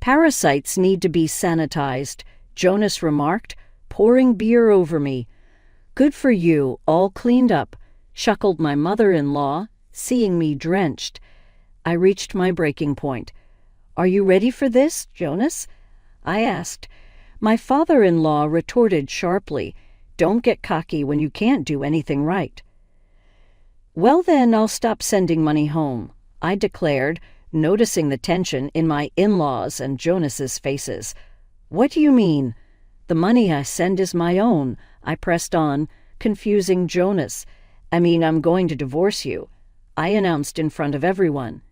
"Parasites need to be sanitized," Jonas remarked, pouring beer over me. "Good for you, all cleaned up," chuckled my mother-in-law, seeing me drenched. I reached my breaking point. "Are you ready for this, Jonas?" I asked. My father-in-law retorted sharply, "Don't get cocky when you can't do anything right." "Well then, I'll stop sending money home," I declared, noticing the tension in my in-laws' and Jonas's faces. "What do you mean?" "The money I send is my own," I pressed on, confusing Jonas. "I mean, I'm going to divorce you," I announced in front of everyone.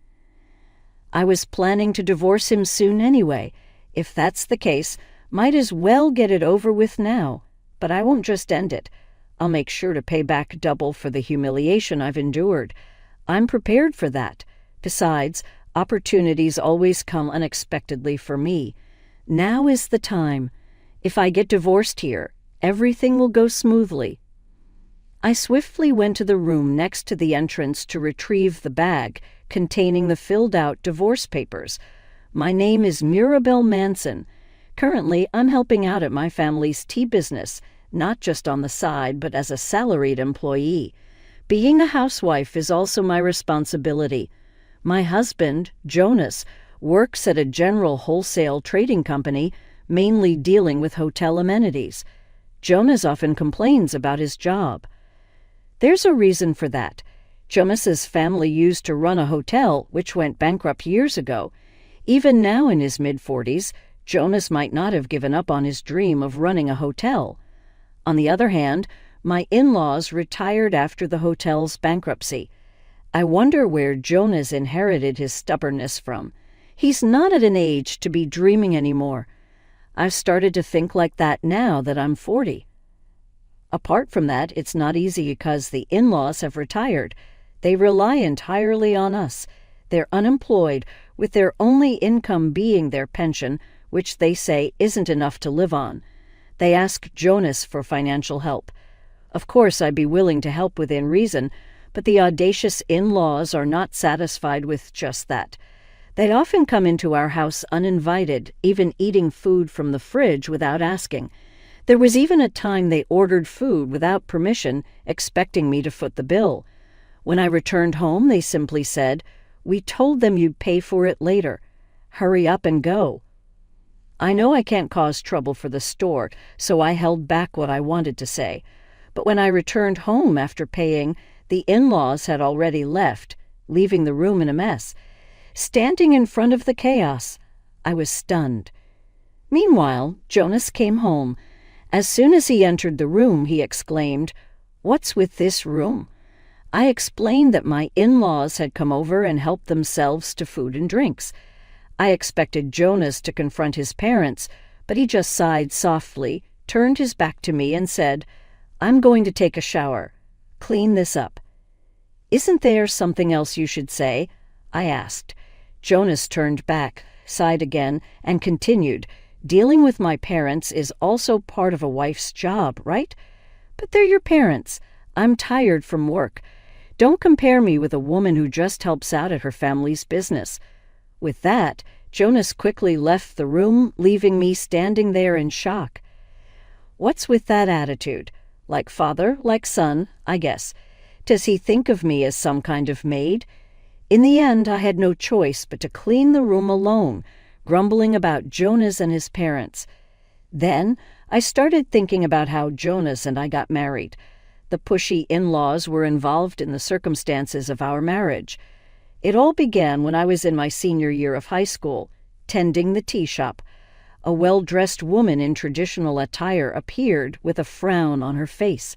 I was planning to divorce him soon anyway. If that's the case, might as well get it over with now. But I won't just end it. I'll make sure to pay back double for the humiliation I've endured. I'm prepared for that. Besides, opportunities always come unexpectedly for me. Now is the time. If I get divorced here, everything will go smoothly. I swiftly went to the room next to the entrance to retrieve the bag containing the filled-out divorce papers. My name is Mirabelle Manson. Currently, I'm helping out at my family's tea business, not just on the side, but as a salaried employee. Being a housewife is also my responsibility. My husband, Jonas, works at a general wholesale trading company, mainly dealing with hotel amenities. Jonas often complains about his job. There's a reason for that. Jonas's family used to run a hotel, which went bankrupt years ago. Even now in his mid-40s, Jonas might not have given up on his dream of running a hotel. On the other hand, my in-laws retired after the hotel's bankruptcy. I wonder where Jonas inherited his stubbornness from. He's not at an age to be dreaming anymore. I've started to think like that now that I'm 40. Apart from that, it's not easy because the in-laws have retired. They rely entirely on us. They're unemployed, with their only income being their pension, which they say isn't enough to live on. They ask Jonas for financial help. Of course, I'd be willing to help within reason, but the audacious in-laws are not satisfied with just that. They'd often come into our house uninvited, even eating food from the fridge without asking. There was even a time they ordered food without permission, expecting me to foot the bill. When I returned home, they simply said, "We told them you'd pay for it later. Hurry up and go." I know I can't cause trouble for the store, so I held back what I wanted to say. But when I returned home after paying, the in-laws had already left, leaving the room in a mess. Standing in front of the chaos, I was stunned. Meanwhile, Jonas came home. As soon as he entered the room, he exclaimed, "What's with this room?" I explained that my in-laws had come over and helped themselves to food and drinks. I expected Jonas to confront his parents, but he just sighed softly, turned his back to me, and said, "I'm going to take a shower. Clean this up." "Isn't there something else you should say?" I asked. Jonas turned back, sighed again, and continued, "Dealing with my parents is also part of a wife's job, right? But they're your parents. I'm tired from work. Don't compare me with a woman who just helps out at her family's business." With that, Jonas quickly left the room, leaving me standing there in shock. What's with that attitude? Like father, like son, I guess. Does he think of me as some kind of maid? In the end, I had no choice but to clean the room alone, grumbling about Jonas and his parents. Then I started thinking about how Jonas and I got married. The pushy in-laws were involved in the circumstances of our marriage. It all began when I was in my senior year of high school, tending the tea shop. A well-dressed woman in traditional attire appeared with a frown on her face.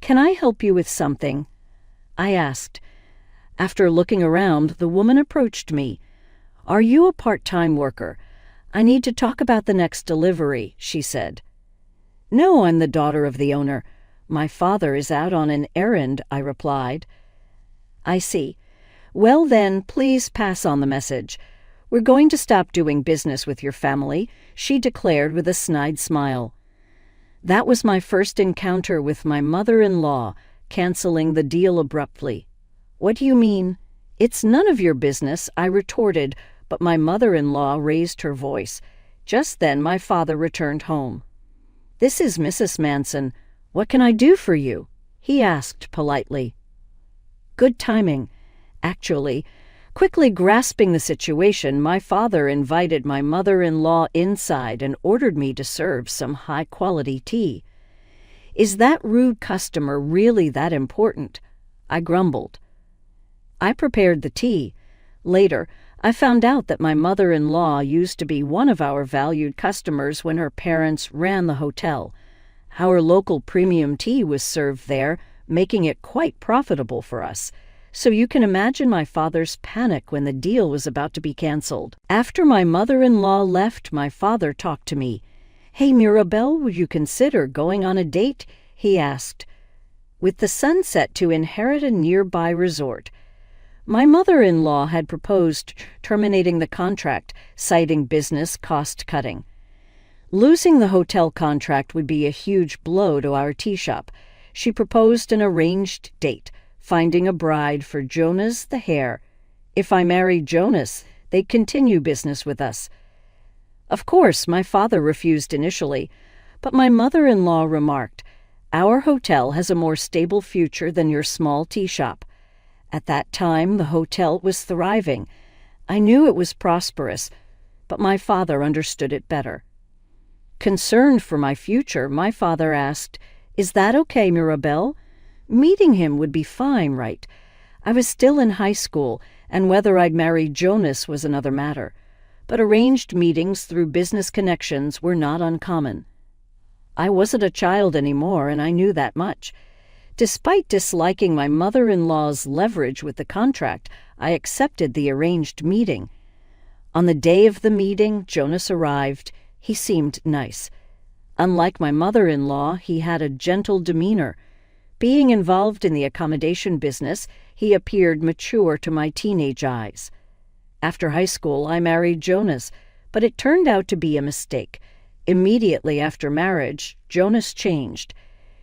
"Can I help you with something?" I asked. After looking around, the woman approached me. "Are you a part-time worker? I need to talk about the next delivery," she said. "No, I'm the daughter of the owner. My father is out on an errand," I replied. "I see. Well then, please pass on the message. We're going to stop doing business with your family," she declared with a snide smile. That was my first encounter with my mother-in-law, canceling the deal abruptly. "What do you mean?" "It's none of your business," I retorted, but my mother-in-law raised her voice. Just then my father returned home. "This is Mrs. Manson. What can I do for you?" he asked politely. Good timing. Actually, quickly grasping the situation, my father invited my mother-in-law inside and ordered me to serve some high-quality tea. "Is that rude customer really that important?" I grumbled. I prepared the tea. Later, I found out that my mother-in-law used to be one of our valued customers when her parents ran the hotel. Our local premium tea was served there, making it quite profitable for us. So you can imagine my father's panic when the deal was about to be canceled. After my mother-in-law left, my father talked to me. "Hey, Mirabelle, would you consider going on a date?" he asked. With the sunset to inherit a nearby resort. My mother-in-law had proposed terminating the contract, citing business cost-cutting. Losing the hotel contract would be a huge blow to our tea shop. She proposed an arranged date, finding a bride for Jonas the hare. If I married Jonas, they'd continue business with us. Of course, my father refused initially, but my mother-in-law remarked, "Our hotel has a more stable future than your small tea shop." At that time, the hotel was thriving. I knew it was prosperous, but my father understood it better. Concerned for my future, my father asked, "Is that okay, Mirabelle?" Meeting him would be fine, right? I was still in high school, and whether I'd marry Jonas was another matter. But arranged meetings through business connections were not uncommon. I wasn't a child anymore, and I knew that much. Despite disliking my mother-in-law's leverage with the contract, I accepted the arranged meeting. On the day of the meeting, Jonas arrived. He seemed nice. Unlike my mother-in-law, he had a gentle demeanor. Being involved in the accommodation business, he appeared mature to my teenage eyes. After high school, I married Jonas, but it turned out to be a mistake. Immediately after marriage, Jonas changed.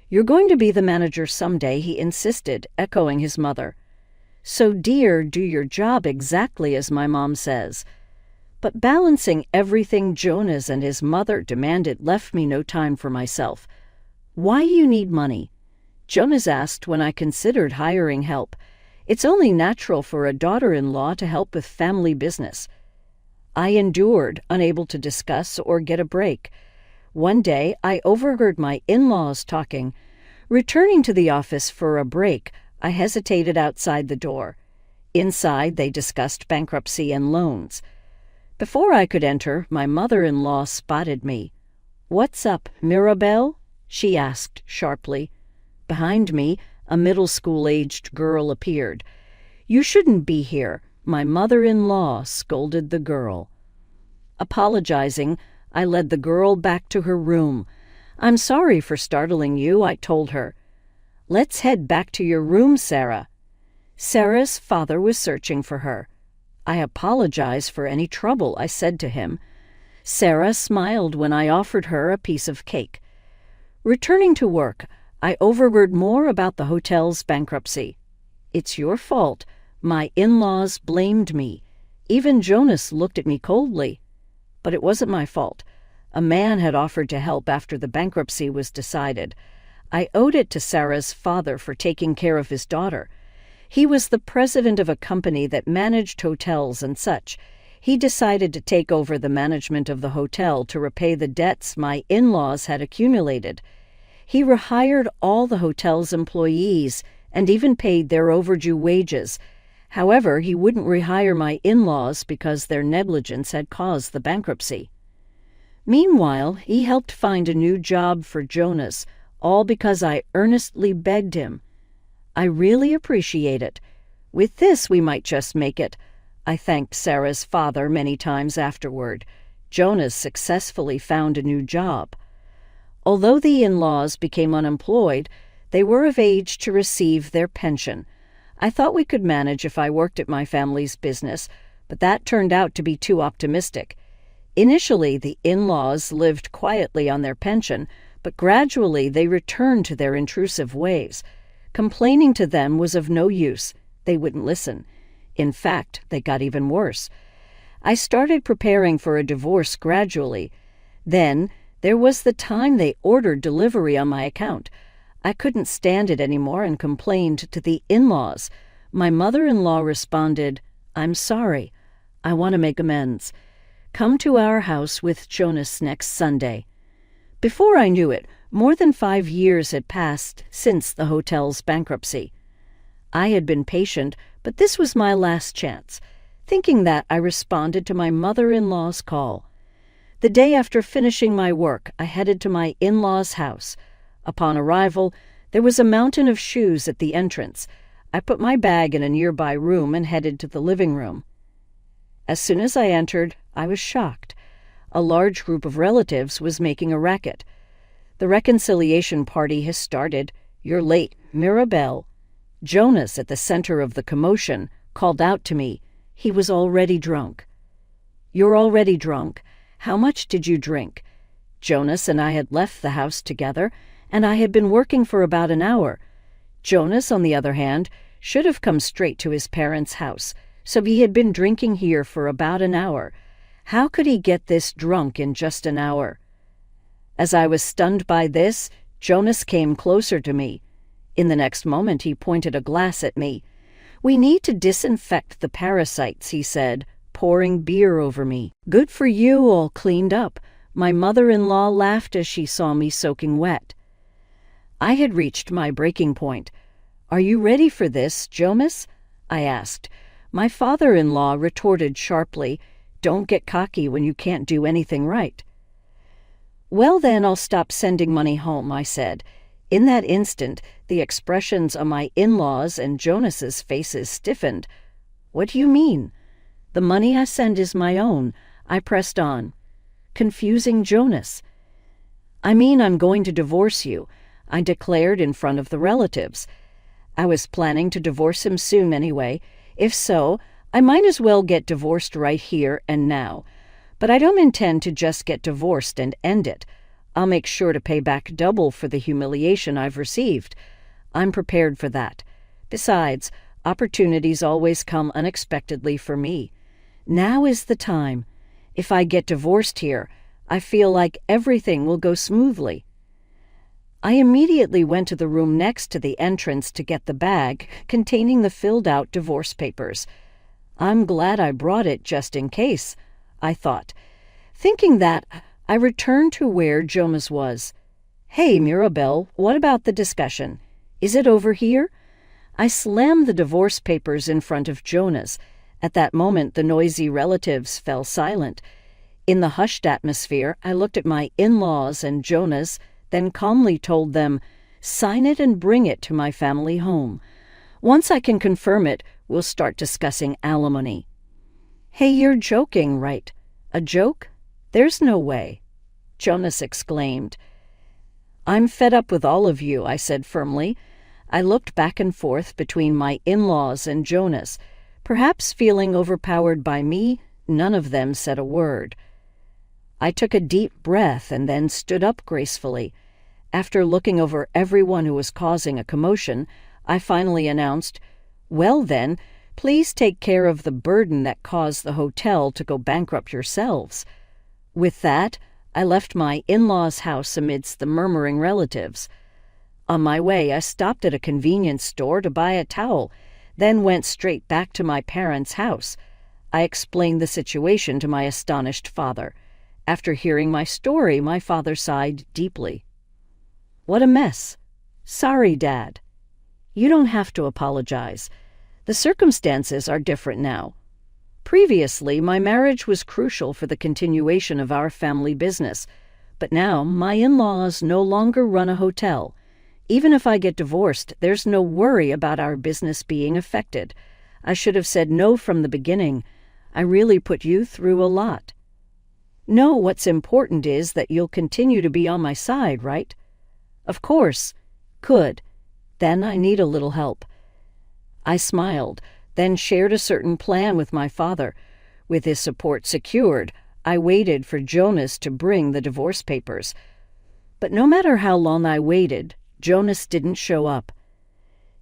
"You're going to be the manager someday," he insisted, echoing his mother. "So, dear, do your job exactly as my mom says." But balancing everything Jonas and his mother demanded left me no time for myself. "Why do you need money?" Jonas asked when I considered hiring help. "It's only natural for a daughter-in-law to help with family business." I endured, unable to discuss or get a break. One day, I overheard my in-laws talking. Returning to the office for a break, I hesitated outside the door. Inside, they discussed bankruptcy and loans. Before I could enter, my mother-in-law spotted me. "What's up, Mirabelle?" she asked sharply. Behind me, a middle school-aged girl appeared. "You shouldn't be here," my mother-in-law scolded the girl. Apologizing, I led the girl back to her room. "I'm sorry for startling you," I told her. "Let's head back to your room, Sarah." Sarah's father was searching for her. "I apologize for any trouble," I said to him. Sarah smiled when I offered her a piece of cake. Returning to work, I overheard more about the hotel's bankruptcy. "It's your fault." My in-laws blamed me. Even Jonas looked at me coldly. But it wasn't my fault. A man had offered to help after the bankruptcy was decided. I owed it to Sarah's father for taking care of his daughter. He was the president of a company that managed hotels and such. He decided to take over the management of the hotel to repay the debts my in-laws had accumulated. He rehired all the hotel's employees and even paid their overdue wages. However, he wouldn't rehire my in-laws because their negligence had caused the bankruptcy. Meanwhile, he helped find a new job for Jonas, all because I earnestly begged him. "I really appreciate it. With this, we might just make it." I thanked Sarah's father many times afterward. Jonas successfully found a new job. Although the in-laws became unemployed, they were of age to receive their pension. I thought we could manage if I worked at my family's business, but that turned out to be too optimistic. Initially, the in-laws lived quietly on their pension, but gradually they returned to their intrusive ways. Complaining to them was of no use. They wouldn't listen. In fact, they got even worse. I started preparing for a divorce gradually. Then, there was the time they ordered delivery on my account. I couldn't stand it anymore and complained to the in-laws. My mother-in-law responded, "I'm sorry. I want to make amends. Come to our house with Jonas next Sunday." Before I knew it, more than 5 years had passed since the hotel's bankruptcy. I had been patient, but this was my last chance. Thinking that, I responded to my mother-in-law's call. The day after finishing my work, I headed to my in-laws' house. Upon arrival, there was a mountain of shoes at the entrance. I put my bag in a nearby room and headed to the living room. As soon as I entered, I was shocked. A large group of relatives was making a racket. "The reconciliation party has started. You're late, Mirabelle." Jonas, at the center of the commotion, called out to me. He was already drunk. "You're already drunk. How much did you drink?" Jonas and I had left the house together, and I had been working for about an hour. Jonas, on the other hand, should have come straight to his parents' house, so he had been drinking here for about an hour. How could he get this drunk in just an hour? As I was stunned by this, Jonas came closer to me. In the next moment, he pointed a glass at me. "We need to disinfect the parasites," he said, pouring beer over me. "Good for you, all cleaned up." My mother-in-law laughed as she saw me soaking wet. I had reached my breaking point. "Are you ready for this, Jonas?" I asked. My father-in-law retorted sharply, "Don't get cocky when you can't do anything right." "Well, then I'll stop sending money home," I said. In that instant, the expressions on my in-laws' and Jonas's faces stiffened. "What do you mean?" "The money I send is my own," I pressed on, confusing Jonas. "I mean I'm going to divorce you," I declared in front of the relatives. I was planning to divorce him soon anyway. If so, I might as well get divorced right here and now. But I don't intend to just get divorced and end it. I'll make sure to pay back double for the humiliation I've received. I'm prepared for that. Besides, opportunities always come unexpectedly for me. Now is the time. If I get divorced here, I feel like everything will go smoothly. I immediately went to the room next to the entrance to get the bag containing the filled-out divorce papers. I'm glad I brought it just in case, I thought. Thinking that, I returned to where Jonas was. "Hey, Mirabelle, what about the discussion? Is it over here?" I slammed the divorce papers in front of Jonas. At that moment, the noisy relatives fell silent. In the hushed atmosphere, I looked at my in-laws and Jonas, then calmly told them, "Sign it and bring it to my family home. Once I can confirm it, we'll start discussing alimony." "Hey, you're joking, right? A joke? There's no way," Jonas exclaimed. "I'm fed up with all of you," I said firmly. I looked back and forth between my in-laws and Jonas. Perhaps feeling overpowered by me, none of them said a word. I took a deep breath and then stood up gracefully. After looking over everyone who was causing a commotion, I finally announced, "Well then, please take care of the burden that caused the hotel to go bankrupt yourselves." With that, I left my in-laws' house amidst the murmuring relatives. On my way, I stopped at a convenience store to buy a towel, then went straight back to my parents' house. I explained the situation to my astonished father. After hearing my story, my father sighed deeply. "What a mess. Sorry, Dad." "You don't have to apologize. The circumstances are different now. Previously, my marriage was crucial for the continuation of our family business, but now my in-laws no longer run a hotel. Even if I get divorced, there's no worry about our business being affected. I should have said no from the beginning. I really put you through a lot. No, what's important is that you'll continue to be on my side, right?" "Of course." "Good. Then I need a little help." I smiled, then shared a certain plan with my father. With his support secured, I waited for Jonas to bring the divorce papers. But no matter how long I waited, Jonas didn't show up.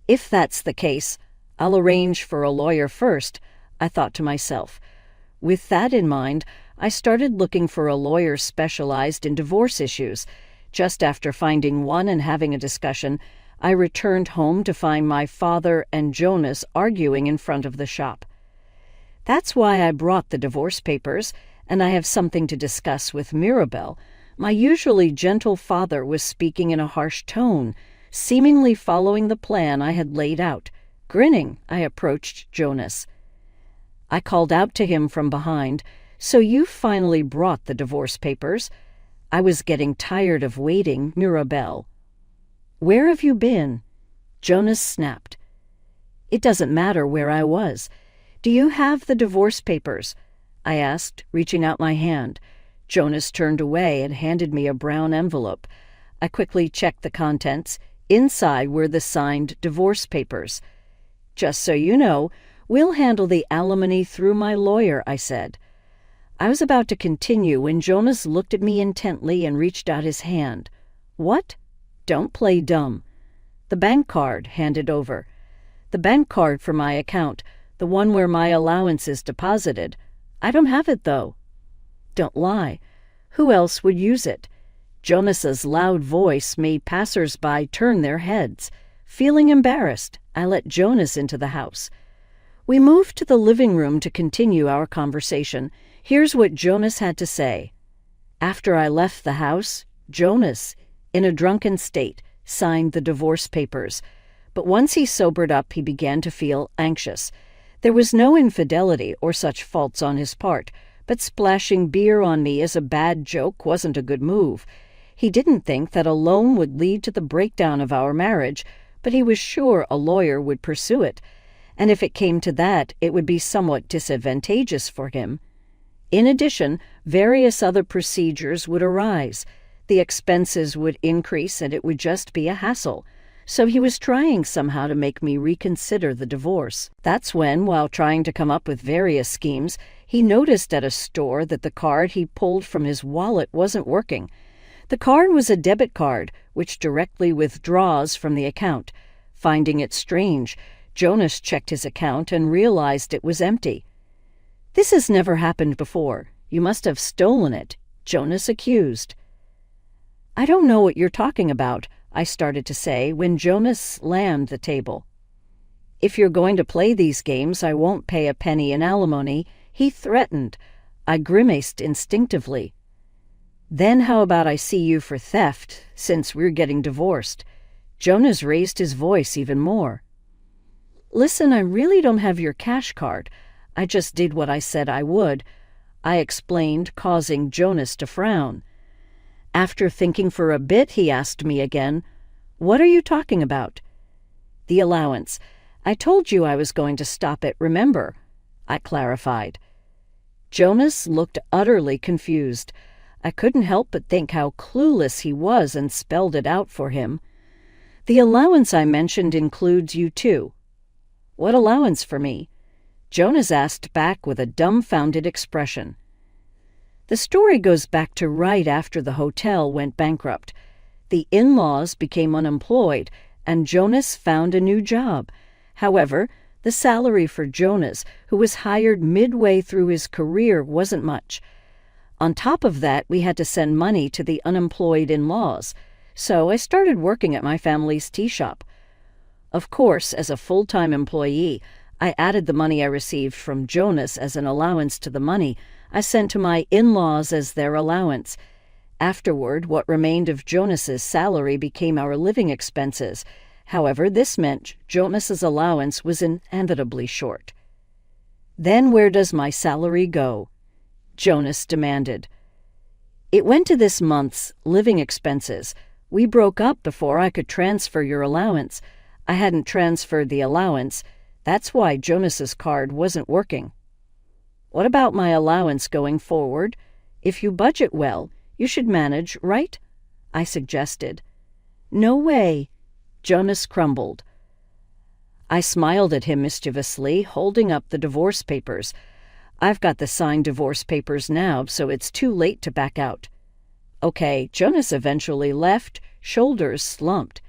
If that's the case, I'll arrange for a lawyer first, I thought to myself. With that in mind, I started looking for a lawyer specialized in divorce issues. Just after finding one and having a discussion, I returned home to find my father and Jonas arguing in front of the shop. That's why I brought the divorce papers, and I have something to discuss with Mirabel. My usually gentle father was speaking in a harsh tone, seemingly following the plan I had laid out. Grinning, I approached Jonas. I called out to him from behind, "So you finally brought the divorce papers?" I was getting tired of waiting, Mirabel. "Where have you been?" Jonas snapped. "It doesn't matter where I was. Do you have the divorce papers?" I asked, reaching out my hand. Jonas turned away and handed me a brown envelope. I quickly checked the contents. Inside were the signed divorce papers. "Just so you know, we'll handle the alimony through my lawyer," I said. I was about to continue when Jonas looked at me intently and reached out his hand. "What?" "Don't play dumb." "The bank card," handed over. "The bank card for my account, the one where my allowance is deposited. I don't have it, though." "Don't lie. Who else would use it?" Jonas's loud voice made passers-by turn their heads. Feeling embarrassed, I let Jonas into the house. We moved to the living room to continue our conversation. Here's what Jonas had to say. After I left the house, Jonas, in a drunken state, signed the divorce papers. But once he sobered up, he began to feel anxious. There was no infidelity or such faults on his part, but splashing beer on me as a bad joke wasn't a good move. He didn't think that a loan would lead to the breakdown of our marriage, but he was sure a lawyer would pursue it, and if it came to that, it would be somewhat disadvantageous for him. In addition, various other procedures would arise. The expenses would increase and it would just be a hassle. So he was trying somehow to make me reconsider the divorce. That's when, while trying to come up with various schemes, he noticed at a store that the card he pulled from his wallet wasn't working. The card was a debit card, which directly withdraws from the account. Finding it strange, Jonas checked his account and realized it was empty. "This has never happened before. You must have stolen it," Jonas accused. "I don't know what you're talking about," I started to say when Jonas slammed the table. "If you're going to play these games, I won't pay a penny in alimony," he threatened. I grimaced instinctively. "Then how about I see you for theft, since we're getting divorced?" Jonas raised his voice even more. "Listen, I really don't have your cash card. I just did what I said I would," I explained, causing Jonas to frown. After thinking for a bit, he asked me again, "What are you talking about?" "The allowance. I told you I was going to stop it, remember?" I clarified. Jonas looked utterly confused. I couldn't help but think how clueless he was and spelled it out for him. "The allowance I mentioned includes you too." "What allowance for me?" Jonas asked back with a dumbfounded expression. The story goes back to right after the hotel went bankrupt. The in-laws became unemployed, and Jonas found a new job. However, the salary for Jonas, who was hired midway through his career, wasn't much. On top of that, we had to send money to the unemployed in-laws, so I started working at my family's tea shop. Of course, as a full-time employee, I added the money I received from Jonas as an allowance to the money I sent to my in-laws as their allowance. Afterward, what remained of Jonas's salary became our living expenses. However, this meant Jonas's allowance was inevitably short. "Then where does my salary go?" Jonas demanded. "It went to this month's living expenses. We broke up before I could transfer your allowance. I hadn't transferred the allowance. That's why Jonas's card wasn't working." "What about my allowance going forward? If you budget well, you should manage, right?" I suggested. "No way," Jonas crumbled. I smiled at him mischievously, holding up the divorce papers. "I've got the signed divorce papers now, so it's too late to back out." Okay, Jonas eventually left, shoulders slumped.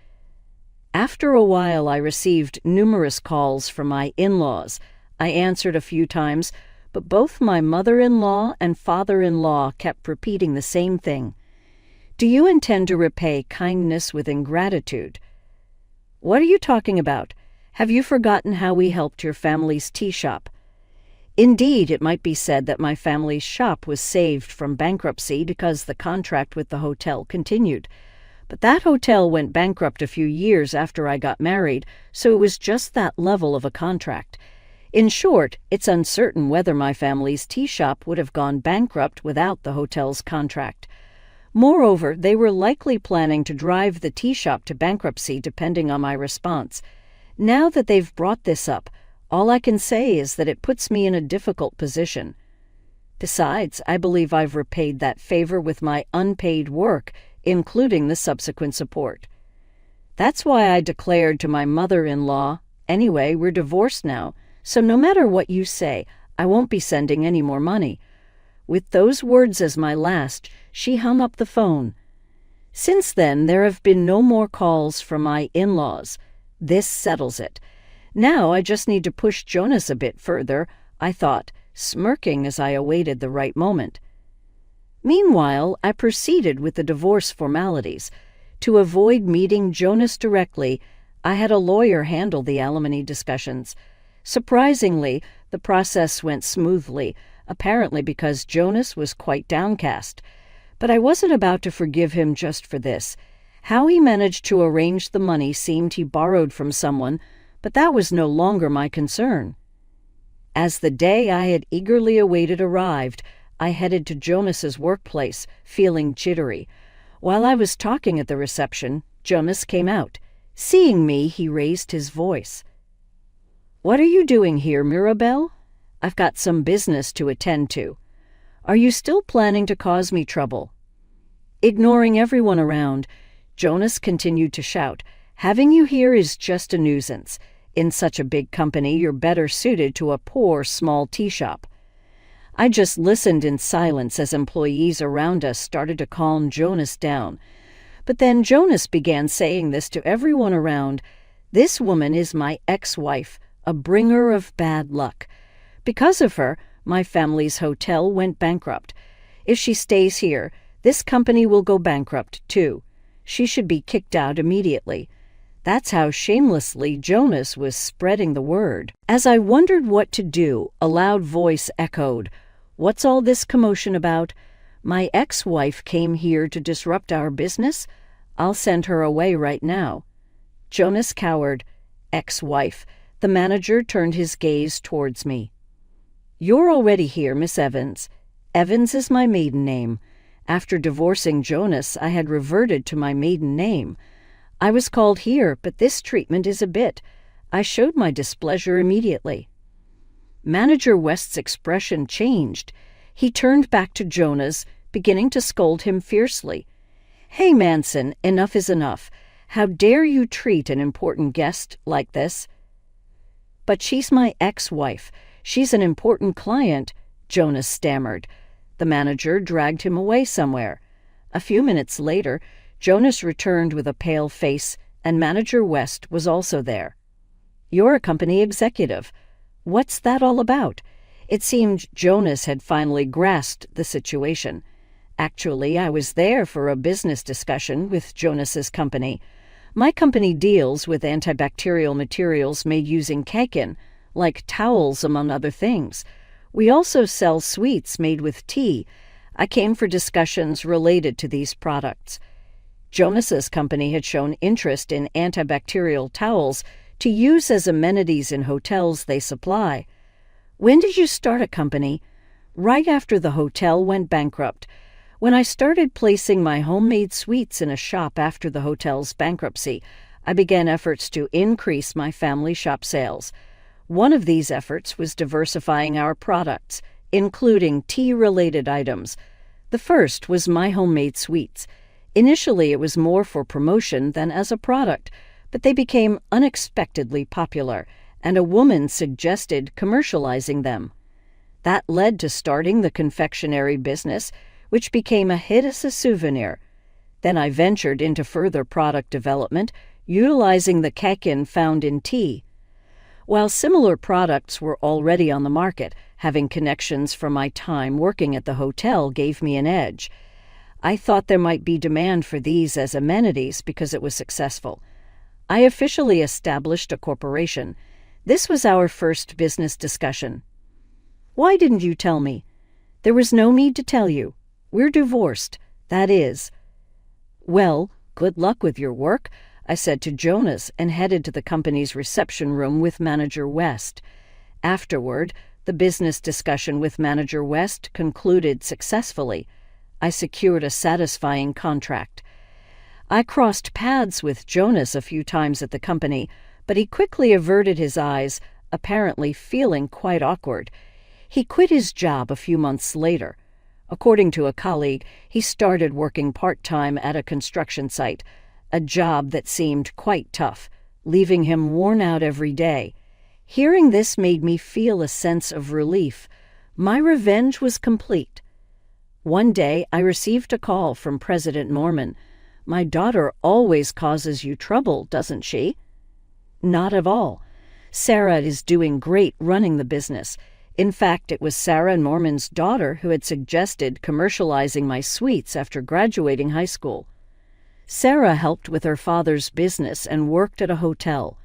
After a while, I received numerous calls from my in-laws. I answered a few times, but both my mother-in-law and father-in-law kept repeating the same thing. Do you intend to repay kindness with ingratitude? What are you talking about? Have you forgotten how we helped your family's tea shop? Indeed, it might be said that my family's shop was saved from bankruptcy because the contract with the hotel continued. But that hotel went bankrupt a few years after I got married, so it was just that level of a contract. In short, it's uncertain whether my family's tea shop would have gone bankrupt without the hotel's contract. Moreover, they were likely planning to drive the tea shop to bankruptcy depending on my response. Now that they've brought this up, all I can say is that it puts me in a difficult position. Besides, I believe I've repaid that favor with my unpaid work, including the subsequent support. That's why I declared to my mother-in-law, anyway, we're divorced now, so no matter what you say, I won't be sending any more money. With those words as my last, she hung up the phone. Since then, there have been no more calls from my in-laws. This settles it. Now I just need to push Jonas a bit further, I thought, smirking as I awaited the right moment. Meanwhile, I proceeded with the divorce formalities. To avoid meeting Jonas directly, I had a lawyer handle the alimony discussions. Surprisingly, the process went smoothly, apparently because Jonas was quite downcast. But I wasn't about to forgive him just for this. How he managed to arrange the money seemed he borrowed from someone, but that was no longer my concern. As the day I had eagerly awaited arrived, I headed to Jonas's workplace, feeling jittery. While I was talking at the reception, Jonas came out. Seeing me, he raised his voice. "What are you doing here, Mirabelle? I've got some business to attend to. Are you still planning to cause me trouble?" Ignoring everyone around, Jonas continued to shout, "Having you here is just a nuisance. In such a big company, you're better suited to a poor, small tea shop." I just listened in silence as employees around us started to calm Jonas down. But then Jonas began saying this to everyone around. "This woman is my ex-wife, a bringer of bad luck. Because of her, my family's hotel went bankrupt. If she stays here, this company will go bankrupt too. She should be kicked out immediately." That's how shamelessly Jonas was spreading the word. As I wondered what to do, a loud voice echoed, "What's all this commotion about? My ex-wife came here to disrupt our business? I'll send her away right now." Jonas cowered. "Ex-wife." The manager turned his gaze towards me. "You're already here, Miss Evans." Evans is my maiden name. After divorcing Jonas, I had reverted to my maiden name. I was called here, but this treatment is a bit. I showed my displeasure immediately. Manager West's expression changed. He turned back to Jonas, beginning to scold him fiercely. "Hey, Manson, enough is enough. How dare you treat an important guest like this?" "But she's my ex-wife. She's an important client," Jonas stammered. The manager dragged him away somewhere. A few minutes later, Jonas returned with a pale face, and Manager West was also there. "You're a company executive. What's that all about?" It seemed Jonas had finally grasped the situation. Actually, I was there for a business discussion with Jonas's company. My company deals with antibacterial materials made using kakin, like towels among other things. We also sell sweets made with tea. I came for discussions related to these products. Jonas's company had shown interest in antibacterial towels to use as amenities in hotels they supply. "When did you start a company?" "Right after the hotel went bankrupt. When I started placing my homemade sweets in a shop after the hotel's bankruptcy, I began efforts to increase my family shop sales. One of these efforts was diversifying our products, including tea-related items. The first was my homemade sweets. Initially, it was more for promotion than as a product, but they became unexpectedly popular, and a woman suggested commercializing them. That led to starting the confectionery business, which became a hit as a souvenir. Then I ventured into further product development, utilizing the kakin found in tea. While similar products were already on the market, Having connections from my time working at the hotel gave me an edge. I thought there might be demand for these as amenities because it was successful. I officially established a corporation. This was our first business discussion. "Why didn't you tell me?" "There was no need to tell you. We're divorced, that is." "Well, good luck with your work," I said to Jonas and headed to the company's reception room with Manager West. Afterward, the business discussion with Manager West concluded successfully. I secured a satisfying contract. I crossed paths with Jonas a few times at the company, but he quickly averted his eyes, apparently feeling quite awkward. He quit his job a few months later. According to a colleague, he started working part-time at a construction site, a job that seemed quite tough, leaving him worn out every day. Hearing this made me feel a sense of relief. My revenge was complete. One day, I received a call from President Norman. "My daughter always causes you trouble, doesn't she?" "Not at all. Sarah is doing great running the business. In fact, it was Sarah Norman's daughter who had suggested commercializing my sweets after graduating high school. Sarah helped with her father's business and worked at a hotel.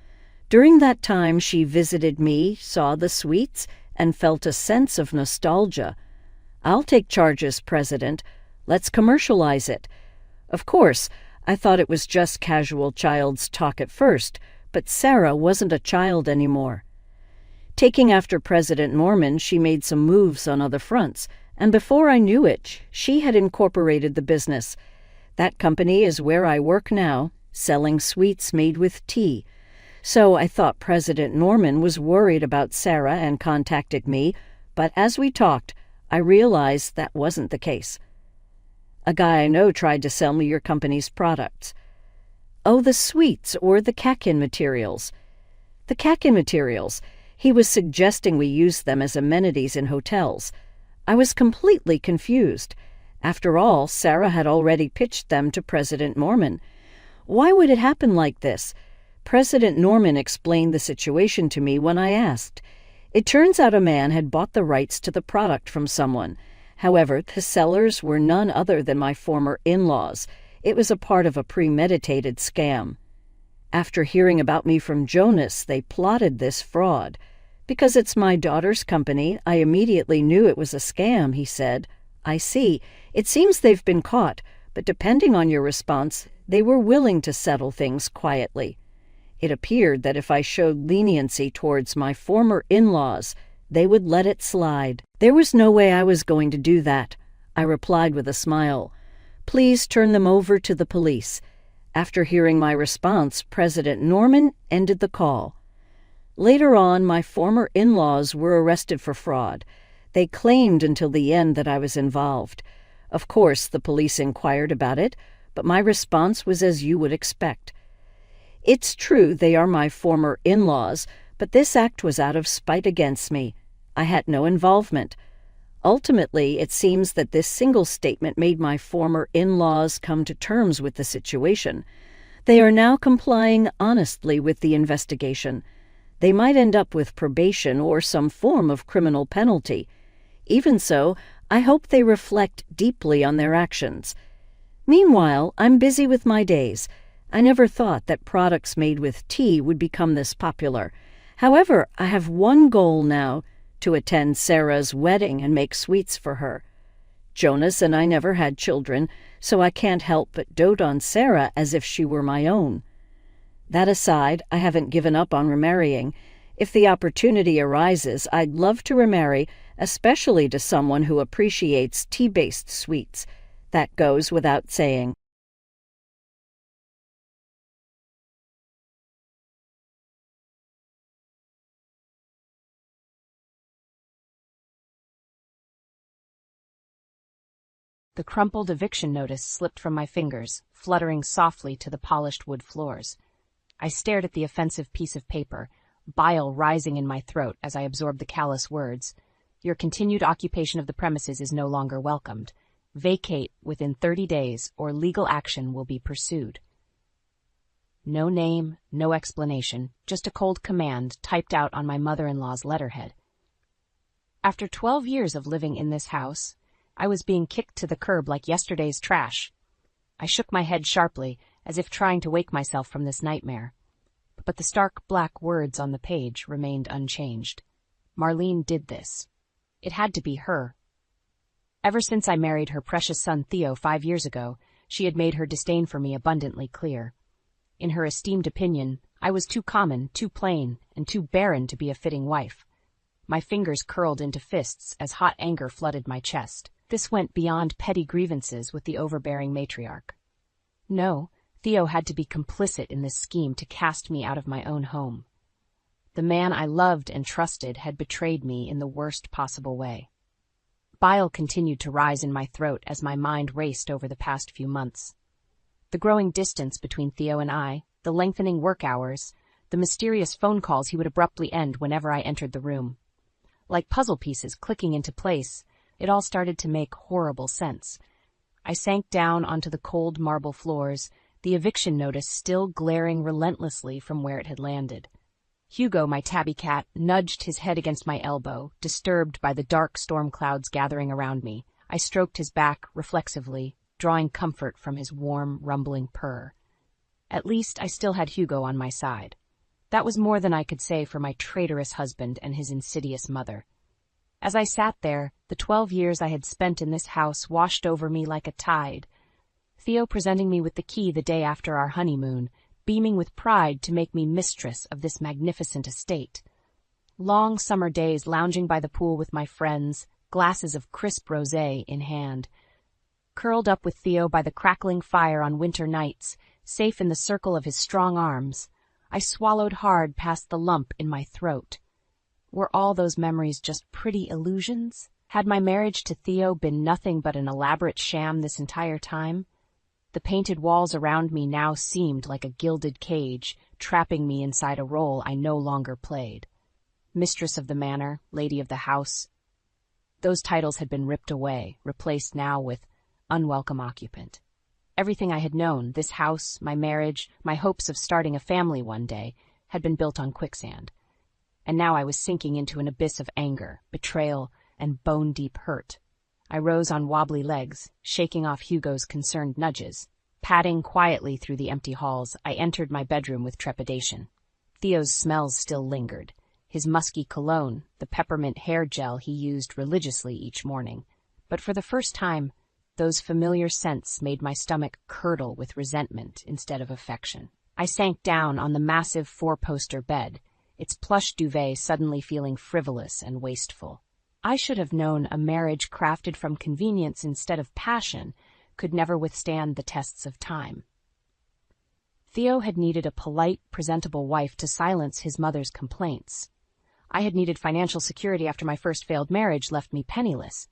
During that time, she visited me, saw the sweets, and felt a sense of nostalgia. I'll take charge as president. Let's commercialize it." Of course, I thought it was just casual child's talk at first, but Sarah wasn't a child anymore. Taking after President Norman, she made some moves on other fronts, and before I knew it, she had incorporated the business. That company is where I work now, selling sweets made with tea. So I thought President Norman was worried about Sarah and contacted me, but as we talked, I realized that wasn't the case. "A guy I know tried to sell me your company's products." "Oh, the sweets or the kakin materials?" "The kakin materials. He was suggesting we use them as amenities in hotels." I was completely confused. After all, Sarah had already pitched them to President Norman. Why would it happen like this? President Norman explained the situation to me when I asked. It turns out a man had bought the rights to the product from someone. However, the sellers were none other than my former in-laws. It was a part of a premeditated scam. After hearing about me from Jonas, they plotted this fraud. "Because it's my daughter's company, I immediately knew it was a scam," he said. "I see. It seems they've been caught, but depending on your response, they were willing to settle things quietly. It appeared that if I showed leniency towards my former in-laws, they would let it slide. There was no way I was going to do that," I replied with a smile. "Please turn them over to the police." After hearing my response, President Norman ended the call. Later on, my former in-laws were arrested for fraud. They claimed until the end that I was involved. Of course, the police inquired about it, but my response was as you would expect. It's true they are my former in-laws, but this act was out of spite against me. I had no involvement. Ultimately, it seems that this single statement made my former in-laws come to terms with the situation. They are now complying honestly with the investigation. They might end up with probation or some form of criminal penalty. Even so, I hope they reflect deeply on their actions. Meanwhile, I'm busy with my days. I never thought that products made with tea would become this popular. However, I have one goal now, to attend Sarah's wedding and make sweets for her. Jonas and I never had children, so I can't help but dote on Sarah as if she were my own. That aside, I haven't given up on remarrying. If the opportunity arises, I'd love to remarry, especially to someone who appreciates tea-based sweets. That goes without saying. The crumpled eviction notice slipped from my fingers, fluttering softly to the polished wood floors. I stared at the offensive piece of paper, bile rising in my throat as I absorbed the callous words. "Your continued occupation of the premises is no longer welcomed. Vacate within 30 days or legal action will be pursued." No name, no explanation, just a cold command typed out on my mother-in-law's letterhead. After 12 years of living in this house, I was being kicked to the curb like yesterday's trash. I shook my head sharply, as if trying to wake myself from this nightmare. But the stark black words on the page remained unchanged. Marlene did this. It had to be her. Ever since I married her precious son Theo 5 years ago, she had made her disdain for me abundantly clear. In her esteemed opinion, I was too common, too plain, and too barren to be a fitting wife. My fingers curled into fists as hot anger flooded my chest. This went beyond petty grievances with the overbearing matriarch. No, Theo had to be complicit in this scheme to cast me out of my own home. The man I loved and trusted had betrayed me in the worst possible way. Bile continued to rise in my throat as my mind raced over the past few months. The growing distance between Theo and I, the lengthening work hours, the mysterious phone calls he would abruptly end whenever I entered the room. Like puzzle pieces clicking into place, it all started to make horrible sense. I sank down onto the cold marble floors, the eviction notice still glaring relentlessly from where it had landed. Hugo, my tabby cat, nudged his head against my elbow, disturbed by the dark storm clouds gathering around me. I stroked his back reflexively, drawing comfort from his warm, rumbling purr. At least I still had Hugo on my side. That was more than I could say for my traitorous husband and his insidious mother. As I sat there, the 12 years I had spent in this house washed over me like a tide. Theo presenting me with the key the day after our honeymoon, beaming with pride to make me mistress of this magnificent estate. Long summer days lounging by the pool with my friends, glasses of crisp rosé in hand. Curled up with Theo by the crackling fire on winter nights, safe in the circle of his strong arms, I swallowed hard past the lump in my throat. Were all those memories just pretty illusions? Had my marriage to Theo been nothing but an elaborate sham this entire time? The painted walls around me now seemed like a gilded cage, trapping me inside a role I no longer played. Mistress of the manor, lady of the house. Those titles had been ripped away, replaced now with unwelcome occupant. Everything I had known, this house, my marriage, my hopes of starting a family one day, had been built on quicksand. And now I was sinking into an abyss of anger, betrayal, and bone-deep hurt. I rose on wobbly legs, shaking off Hugo's concerned nudges. Padding quietly through the empty halls, I entered my bedroom with trepidation. Theo's smells still lingered. His musky cologne, the peppermint hair gel he used religiously each morning. But for the first time, those familiar scents made my stomach curdle with resentment instead of affection. I sank down on the massive four-poster bed, its plush duvet suddenly feeling frivolous and wasteful. I should have known a marriage crafted from convenience instead of passion could never withstand the tests of time. Theo had needed a polite, presentable wife to silence his mother's complaints. I had needed financial security after my first failed marriage left me penniless.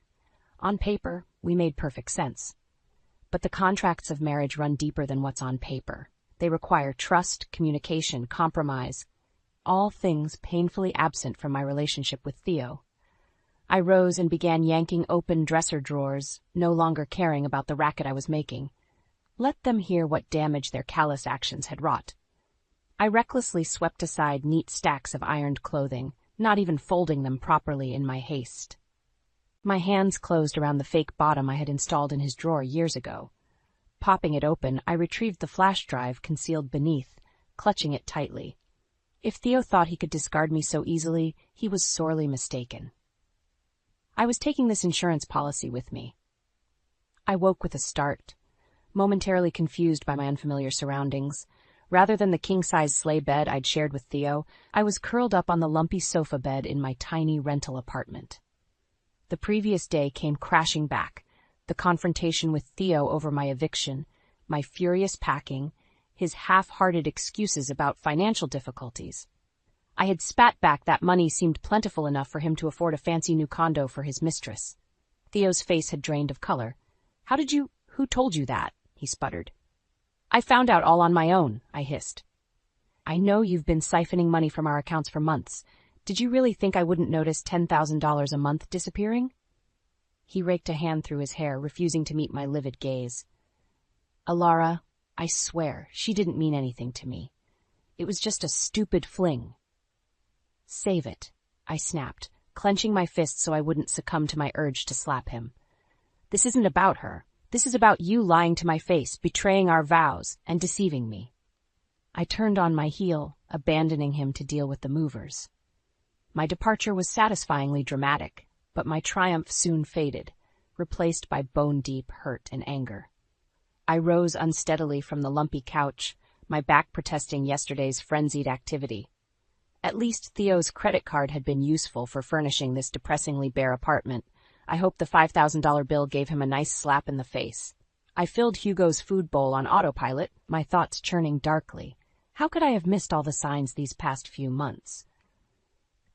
On paper, we made perfect sense. But the contracts of marriage run deeper than what's on paper. They require trust, communication, compromise, all things painfully absent from my relationship with Theo. I rose and began yanking open dresser drawers, no longer caring about the racket I was making. Let them hear what damage their callous actions had wrought. I recklessly swept aside neat stacks of ironed clothing, not even folding them properly in my haste. My hands closed around the fake bottom I had installed in his drawer years ago. Popping it open, I retrieved the flash drive concealed beneath, clutching it tightly. If Theo thought he could discard me so easily, he was sorely mistaken. I was taking this insurance policy with me. I woke with a start, momentarily confused by my unfamiliar surroundings. Rather than the king-size sleigh bed I'd shared with Theo, I was curled up on the lumpy sofa bed in my tiny rental apartment. The previous day came crashing back, the confrontation with Theo over my eviction, my furious packing, his half-hearted excuses about financial difficulties. I had spat back that money seemed plentiful enough for him to afford a fancy new condo for his mistress. Theo's face had drained of color. Who told you that? He sputtered. I found out all on my own, I hissed. I know you've been siphoning money from our accounts for months. Did you really think I wouldn't notice $10,000 a month disappearing? He raked a hand through his hair, refusing to meet my livid gaze. Alara, I swear, she didn't mean anything to me. It was just a stupid fling. Save it, I snapped, clenching my fist so I wouldn't succumb to my urge to slap him. This isn't about her. This is about you lying to my face, betraying our vows, and deceiving me. I turned on my heel, abandoning him to deal with the movers. My departure was satisfyingly dramatic, but my triumph soon faded, replaced by bone-deep hurt and anger. I rose unsteadily from the lumpy couch, my back protesting yesterday's frenzied activity. At least Theo's credit card had been useful for furnishing this depressingly bare apartment. I hope the $5,000 bill gave him a nice slap in the face. I filled Hugo's food bowl on autopilot, my thoughts churning darkly. How could I have missed all the signs these past few months?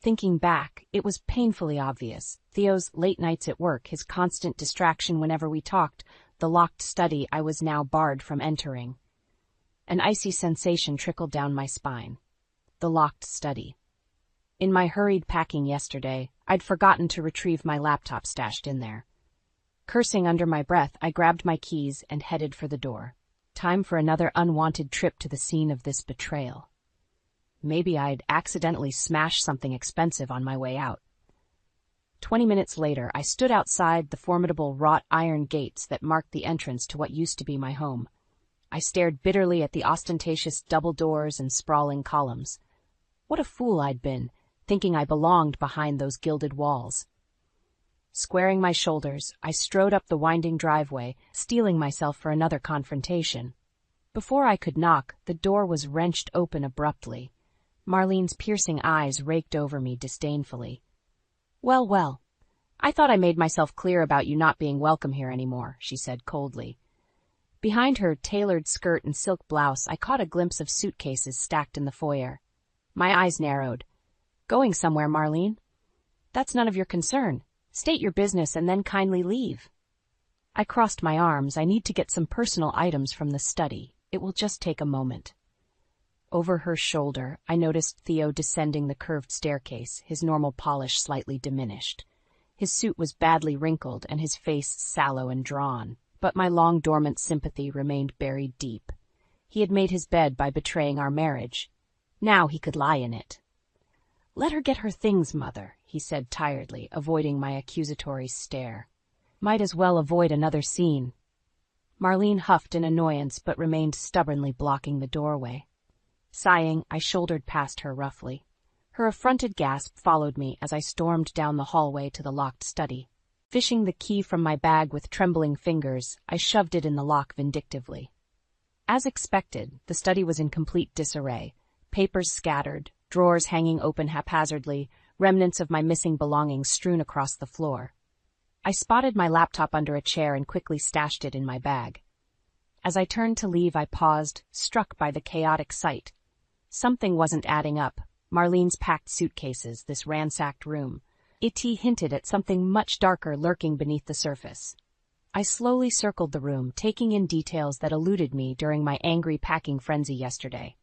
Thinking back, it was painfully obvious. Theo's late nights at work, his constant distraction whenever we talked, the locked study I was now barred from entering. An icy sensation trickled down my spine. The locked study. In my hurried packing yesterday, I'd forgotten to retrieve my laptop stashed in there. Cursing under my breath, I grabbed my keys and headed for the door. Time for another unwanted trip to the scene of this betrayal. Maybe I'd accidentally smashed something expensive on my way out. 20 minutes later, I stood outside the formidable wrought iron gates that marked the entrance to what used to be my home. I stared bitterly at the ostentatious double doors and sprawling columns. What a fool I'd been, thinking I belonged behind those gilded walls. Squaring my shoulders, I strode up the winding driveway, steeling myself for another confrontation. Before I could knock, the door was wrenched open abruptly. Marlene's piercing eyes raked over me disdainfully. "Well, well, I thought I made myself clear about you not being welcome here anymore," she said coldly. Behind her tailored skirt and silk blouse, I caught a glimpse of suitcases stacked in the foyer. My eyes narrowed. "Going somewhere, Marlene? That's none of your concern. State your business and then kindly leave." I crossed my arms. I need to get some personal items from the study. It will just take a moment. Over her shoulder, I noticed Theo descending the curved staircase, his normal polish slightly diminished. His suit was badly wrinkled and his face sallow and drawn, but my long-dormant sympathy remained buried deep. He had made his bed by betraying our marriage. Now he could lie in it. "Let her get her things, Mother," he said tiredly, avoiding my accusatory stare. Might as well avoid another scene. Marlene huffed in annoyance but remained stubbornly blocking the doorway. Sighing, I shouldered past her roughly. Her affronted gasp followed me as I stormed down the hallway to the locked study. Fishing the key from my bag with trembling fingers, I shoved it in the lock vindictively. As expected, the study was in complete disarray. Papers scattered, drawers hanging open haphazardly, remnants of my missing belongings strewn across the floor. I spotted my laptop under a chair and quickly stashed it in my bag. As I turned to leave, I paused, struck by the chaotic sight. Something wasn't adding up. Marlene's packed suitcases, this ransacked room. It hinted at something much darker lurking beneath the surface. I slowly circled the room, taking in details that eluded me during my angry packing frenzy yesterday.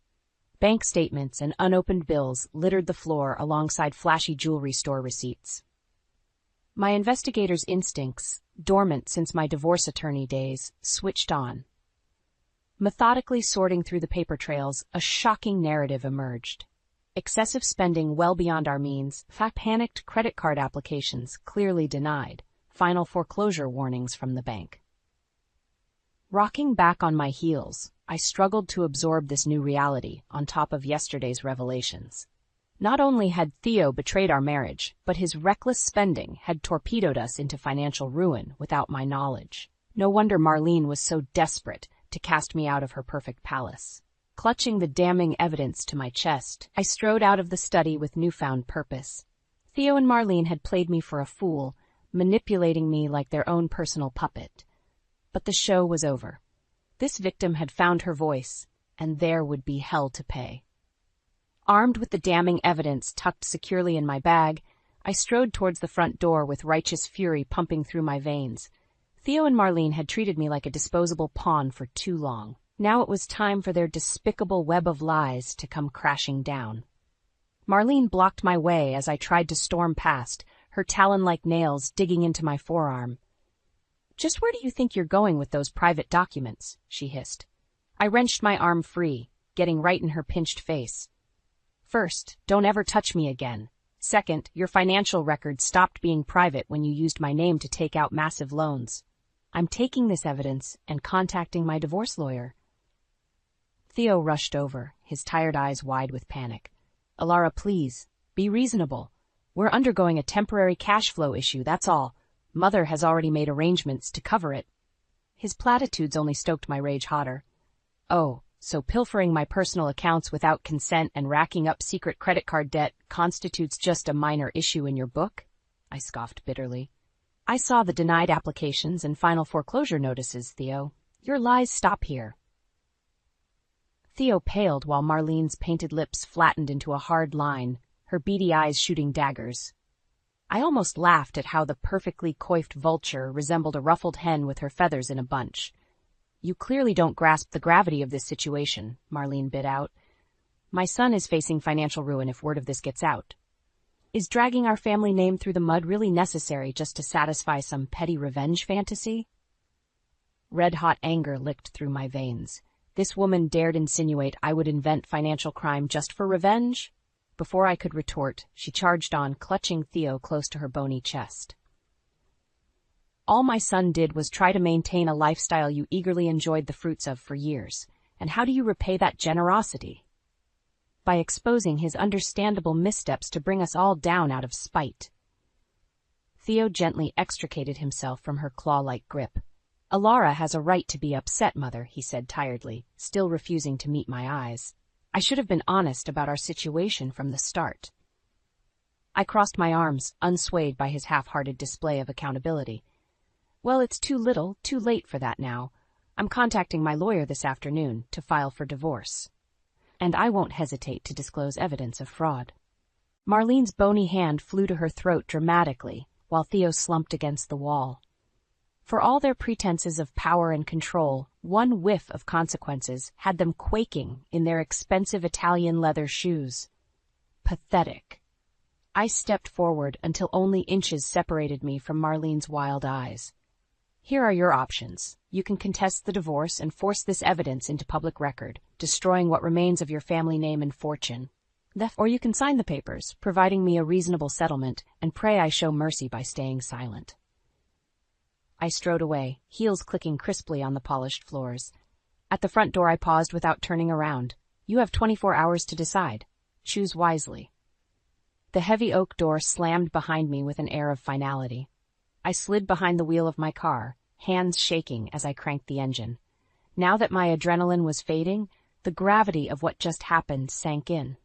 Bank statements and unopened bills littered the floor alongside flashy jewelry store receipts. My investigator's instincts, dormant since my divorce attorney days, switched on. Methodically sorting through the paper trails, a shocking narrative emerged. Excessive spending well beyond our means, panicked credit card applications clearly denied, final foreclosure warnings from the bank. Rocking back on my heels, I struggled to absorb this new reality on top of yesterday's revelations. Not only had Theo betrayed our marriage, but his reckless spending had torpedoed us into financial ruin without my knowledge. No wonder Marlene was so desperate to cast me out of her perfect palace. Clutching the damning evidence to my chest, I strode out of the study with newfound purpose. Theo and Marlene had played me for a fool, manipulating me like their own personal puppet. But the show was over. This victim had found her voice, and there would be hell to pay. Armed with the damning evidence tucked securely in my bag, I strode towards the front door with righteous fury pumping through my veins. Theo and Marlene had treated me like a disposable pawn for too long. Now it was time for their despicable web of lies to come crashing down. Marlene blocked my way as I tried to storm past, her talon-like nails digging into my forearm. "Just where do you think you're going with those private documents?" she hissed. I wrenched my arm free, getting right in her pinched face. "First, don't ever touch me again," Second, your financial record stopped being private when you used my name to take out massive loans. I'm taking this evidence and contacting my divorce lawyer." Theo rushed over, his tired eyes wide with panic. "Alara, please, be reasonable. We're undergoing a temporary cash flow issue, that's all. Mother has already made arrangements to cover it." His platitudes only stoked my rage hotter. "Oh, so pilfering my personal accounts without consent and racking up secret credit card debt constitutes just a minor issue in your book?" I scoffed bitterly. "I saw the denied applications and final foreclosure notices, Theo. Your lies stop here." Theo paled while Marlene's painted lips flattened into a hard line, her beady eyes shooting daggers. I almost laughed at how the perfectly coiffed vulture resembled a ruffled hen with her feathers in a bunch. "You clearly don't grasp the gravity of this situation," Marlene bit out. "My son is facing financial ruin if word of this gets out. Is dragging our family name through the mud really necessary just to satisfy some petty revenge fantasy?" Red-hot anger licked through my veins. This woman dared insinuate I would invent financial crime just for revenge? Before I could retort, she charged on, clutching Theo close to her bony chest. "All my son did was try to maintain a lifestyle you eagerly enjoyed the fruits of for years. And how do you repay that generosity? By exposing his understandable missteps to bring us all down out of spite." Theo gently extricated himself from her claw-like grip. "Alara has a right to be upset, Mother," he said tiredly, still refusing to meet my eyes. "I should have been honest about our situation from the start." I crossed my arms, unswayed by his half-hearted display of accountability. "Well, it's too little, too late for that now. I'm contacting my lawyer this afternoon to file for divorce. And I won't hesitate to disclose evidence of fraud." Marlene's bony hand flew to her throat dramatically, while Theo slumped against the wall. For all their pretenses of power and control, one whiff of consequences had them quaking in their expensive Italian leather shoes. Pathetic. I stepped forward until only inches separated me from Marlene's wild eyes. "Here are your options. You can contest the divorce and force this evidence into public record, destroying what remains of your family name and fortune. Or you can sign the papers, providing me a reasonable settlement, and pray I show mercy by staying silent." I strode away, heels clicking crisply on the polished floors. At the front door I paused without turning around. "You have 24 hours to decide. Choose wisely." The heavy oak door slammed behind me with an air of finality. I slid behind the wheel of my car, hands shaking as I cranked the engine. Now that my adrenaline was fading, the gravity of what just happened sank in.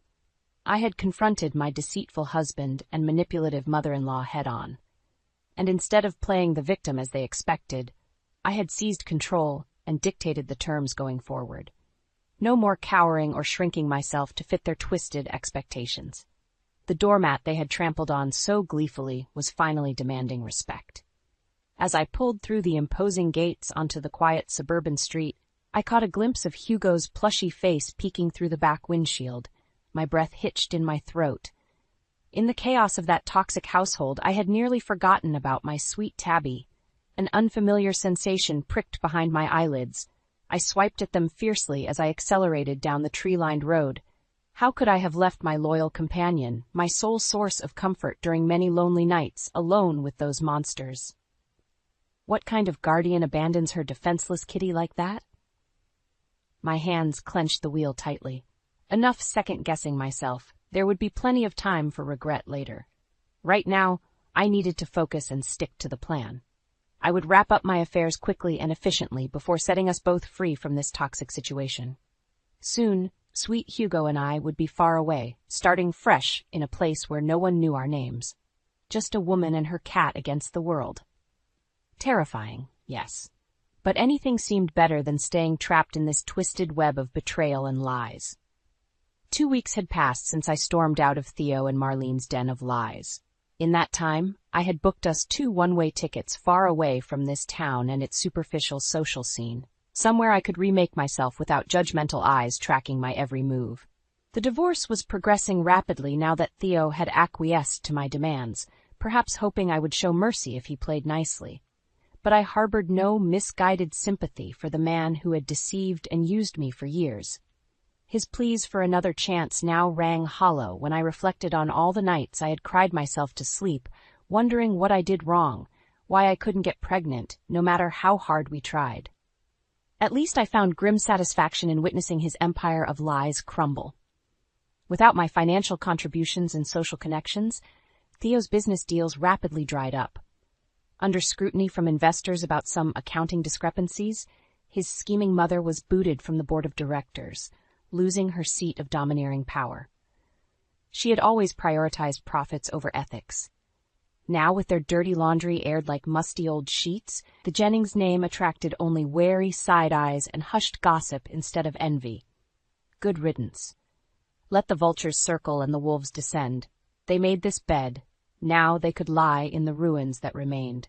I had confronted my deceitful husband and manipulative mother-in-law head-on. And instead of playing the victim as they expected, I had seized control and dictated the terms going forward. No more cowering or shrinking myself to fit their twisted expectations. The doormat they had trampled on so gleefully was finally demanding respect. As I pulled through the imposing gates onto the quiet suburban street, I caught a glimpse of Hugo's plushy face peeking through the back windshield. My breath hitched in my throat. In the chaos of that toxic household, I had nearly forgotten about my sweet Tabby. An unfamiliar sensation pricked behind my eyelids. I swiped at them fiercely as I accelerated down the tree-lined road. How could I have left my loyal companion, my sole source of comfort during many lonely nights, alone with those monsters? What kind of guardian abandons her defenseless kitty like that? My hands clenched the wheel tightly. Enough second-guessing myself. There would be plenty of time for regret later. Right now, I needed to focus and stick to the plan. I would wrap up my affairs quickly and efficiently before setting us both free from this toxic situation. Soon, sweet Hugo and I would be far away, starting fresh in a place where no one knew our names. Just a woman and her cat against the world. Terrifying, yes. But anything seemed better than staying trapped in this twisted web of betrayal and lies. 2 weeks had passed since I stormed out of Theo and Marlene's den of lies. In that time, I had booked us 2 one-way tickets far away from this town and its superficial social scene, somewhere I could remake myself without judgmental eyes tracking my every move. The divorce was progressing rapidly now that Theo had acquiesced to my demands, perhaps hoping I would show mercy if he played nicely. But I harbored no misguided sympathy for the man who had deceived and used me for years. His pleas for another chance now rang hollow when I reflected on all the nights I had cried myself to sleep, wondering what I did wrong, why I couldn't get pregnant, no matter how hard we tried. At least I found grim satisfaction in witnessing his empire of lies crumble. Without my financial contributions and social connections, Theo's business deals rapidly dried up. Under scrutiny from investors about some accounting discrepancies, his scheming mother was booted from the board of directors, losing her seat of domineering power. She had always prioritized profits over ethics. Now, with their dirty laundry aired like musty old sheets, the Jennings name attracted only wary side eyes and hushed gossip instead of envy. Good riddance. Let the vultures circle and the wolves descend. They made this bed. Now they could lie in the ruins that remained.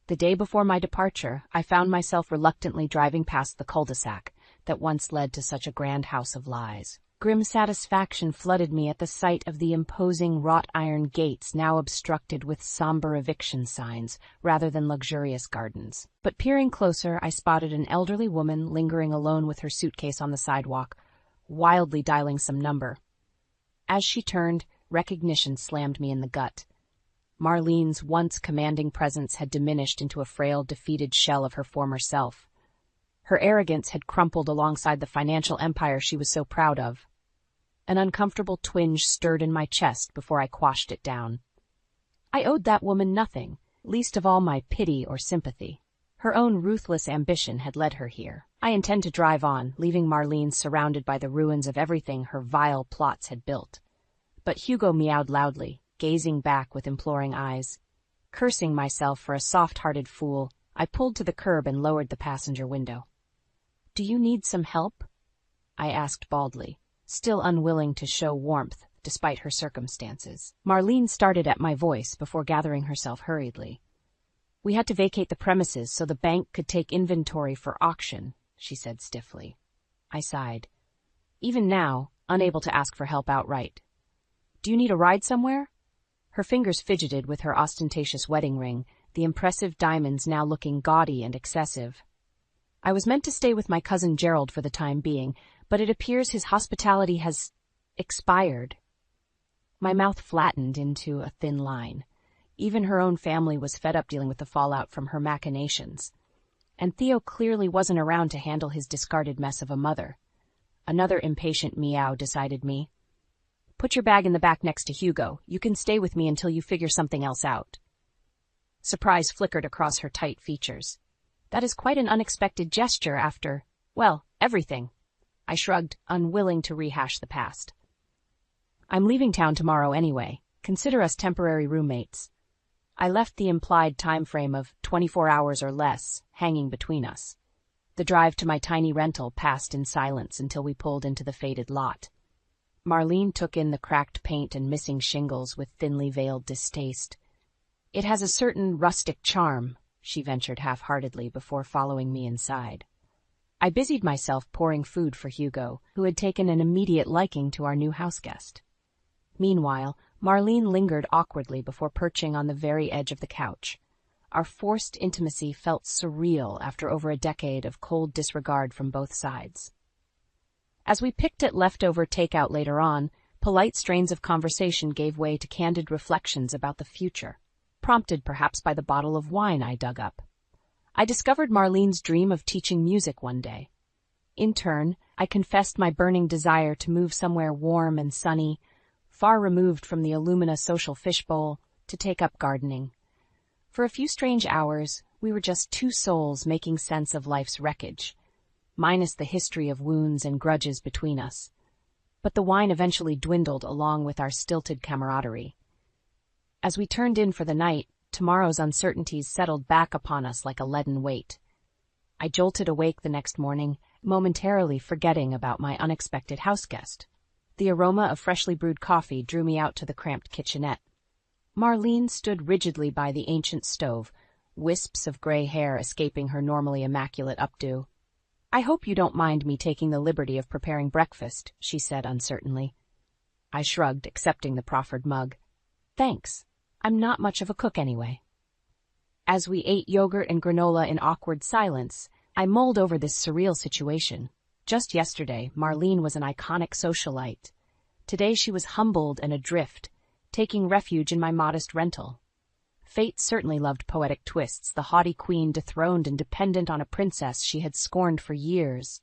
The day before my departure, I found myself reluctantly driving past the cul-de-sac that once led to such a grand house of lies. Grim satisfaction flooded me at the sight of the imposing wrought-iron gates now obstructed with somber eviction signs rather than luxurious gardens. But peering closer, I spotted an elderly woman lingering alone with her suitcase on the sidewalk, wildly dialing some number. As she turned, recognition slammed me in the gut. Marlene's once commanding presence had diminished into a frail, defeated shell of her former self. Her arrogance had crumpled alongside the financial empire she was so proud of. An uncomfortable twinge stirred in my chest before I quashed it down. I owed that woman nothing, least of all my pity or sympathy. Her own ruthless ambition had led her here. I intend to drive on, leaving Marlene surrounded by the ruins of everything her vile plots had built. But Hugo meowed loudly, gazing back with imploring eyes. Cursing myself for a soft-hearted fool, I pulled to the curb and lowered the passenger window. "Do you need some help?" I asked baldly, still unwilling to show warmth despite her circumstances. Marlene started at my voice before gathering herself hurriedly. "We had to vacate the premises so the bank could take inventory for auction," she said stiffly. I sighed. Even now, unable to ask for help outright. "Do you need a ride somewhere?" Her fingers fidgeted with her ostentatious wedding ring, the impressive diamonds now looking gaudy and excessive. "I was meant to stay with my cousin Gerald for the time being, but it appears his hospitality has expired." My mouth flattened into a thin line. Even her own family was fed up dealing with the fallout from her machinations. And Theo clearly wasn't around to handle his discarded mess of a mother. Another impatient meow decided me. "Put your bag in the back next to Hugo. You can stay with me until you figure something else out." Surprise flickered across her tight features. "That is quite an unexpected gesture after, well, everything." I shrugged, unwilling to rehash the past. "I'm leaving town tomorrow anyway. Consider us temporary roommates." I left the implied time frame of 24 hours or less hanging between us. The drive to my tiny rental passed in silence until we pulled into the faded lot. Marlene took in the cracked paint and missing shingles with thinly veiled distaste. "It has a certain rustic charm," she ventured half-heartedly before following me inside. I busied myself pouring food for Hugo, who had taken an immediate liking to our new houseguest. Meanwhile, Marlene lingered awkwardly before perching on the very edge of the couch. Our forced intimacy felt surreal after over a decade of cold disregard from both sides. As we picked at leftover takeout later on, polite strains of conversation gave way to candid reflections about the future, prompted perhaps by the bottle of wine I dug up. I discovered Marlene's dream of teaching music one day. In turn, I confessed my burning desire to move somewhere warm and sunny, far removed from the Illumina social fishbowl, to take up gardening. For a few strange hours, we were just two souls making sense of life's wreckage, minus the history of wounds and grudges between us. But the wine eventually dwindled along with our stilted camaraderie. As we turned in for the night, tomorrow's uncertainties settled back upon us like a leaden weight. I jolted awake the next morning, momentarily forgetting about my unexpected houseguest. The aroma of freshly brewed coffee drew me out to the cramped kitchenette. Marlene stood rigidly by the ancient stove, wisps of gray hair escaping her normally immaculate updo. "I hope you don't mind me taking the liberty of preparing breakfast," she said uncertainly. I shrugged, accepting the proffered mug. "Thanks. I'm not much of a cook anyway." As we ate yogurt and granola in awkward silence, I mulled over this surreal situation. Just yesterday, Marlene was an iconic socialite. Today she was humbled and adrift, taking refuge in my modest rental. Fate certainly loved poetic twists, the haughty queen dethroned and dependent on a princess she had scorned for years.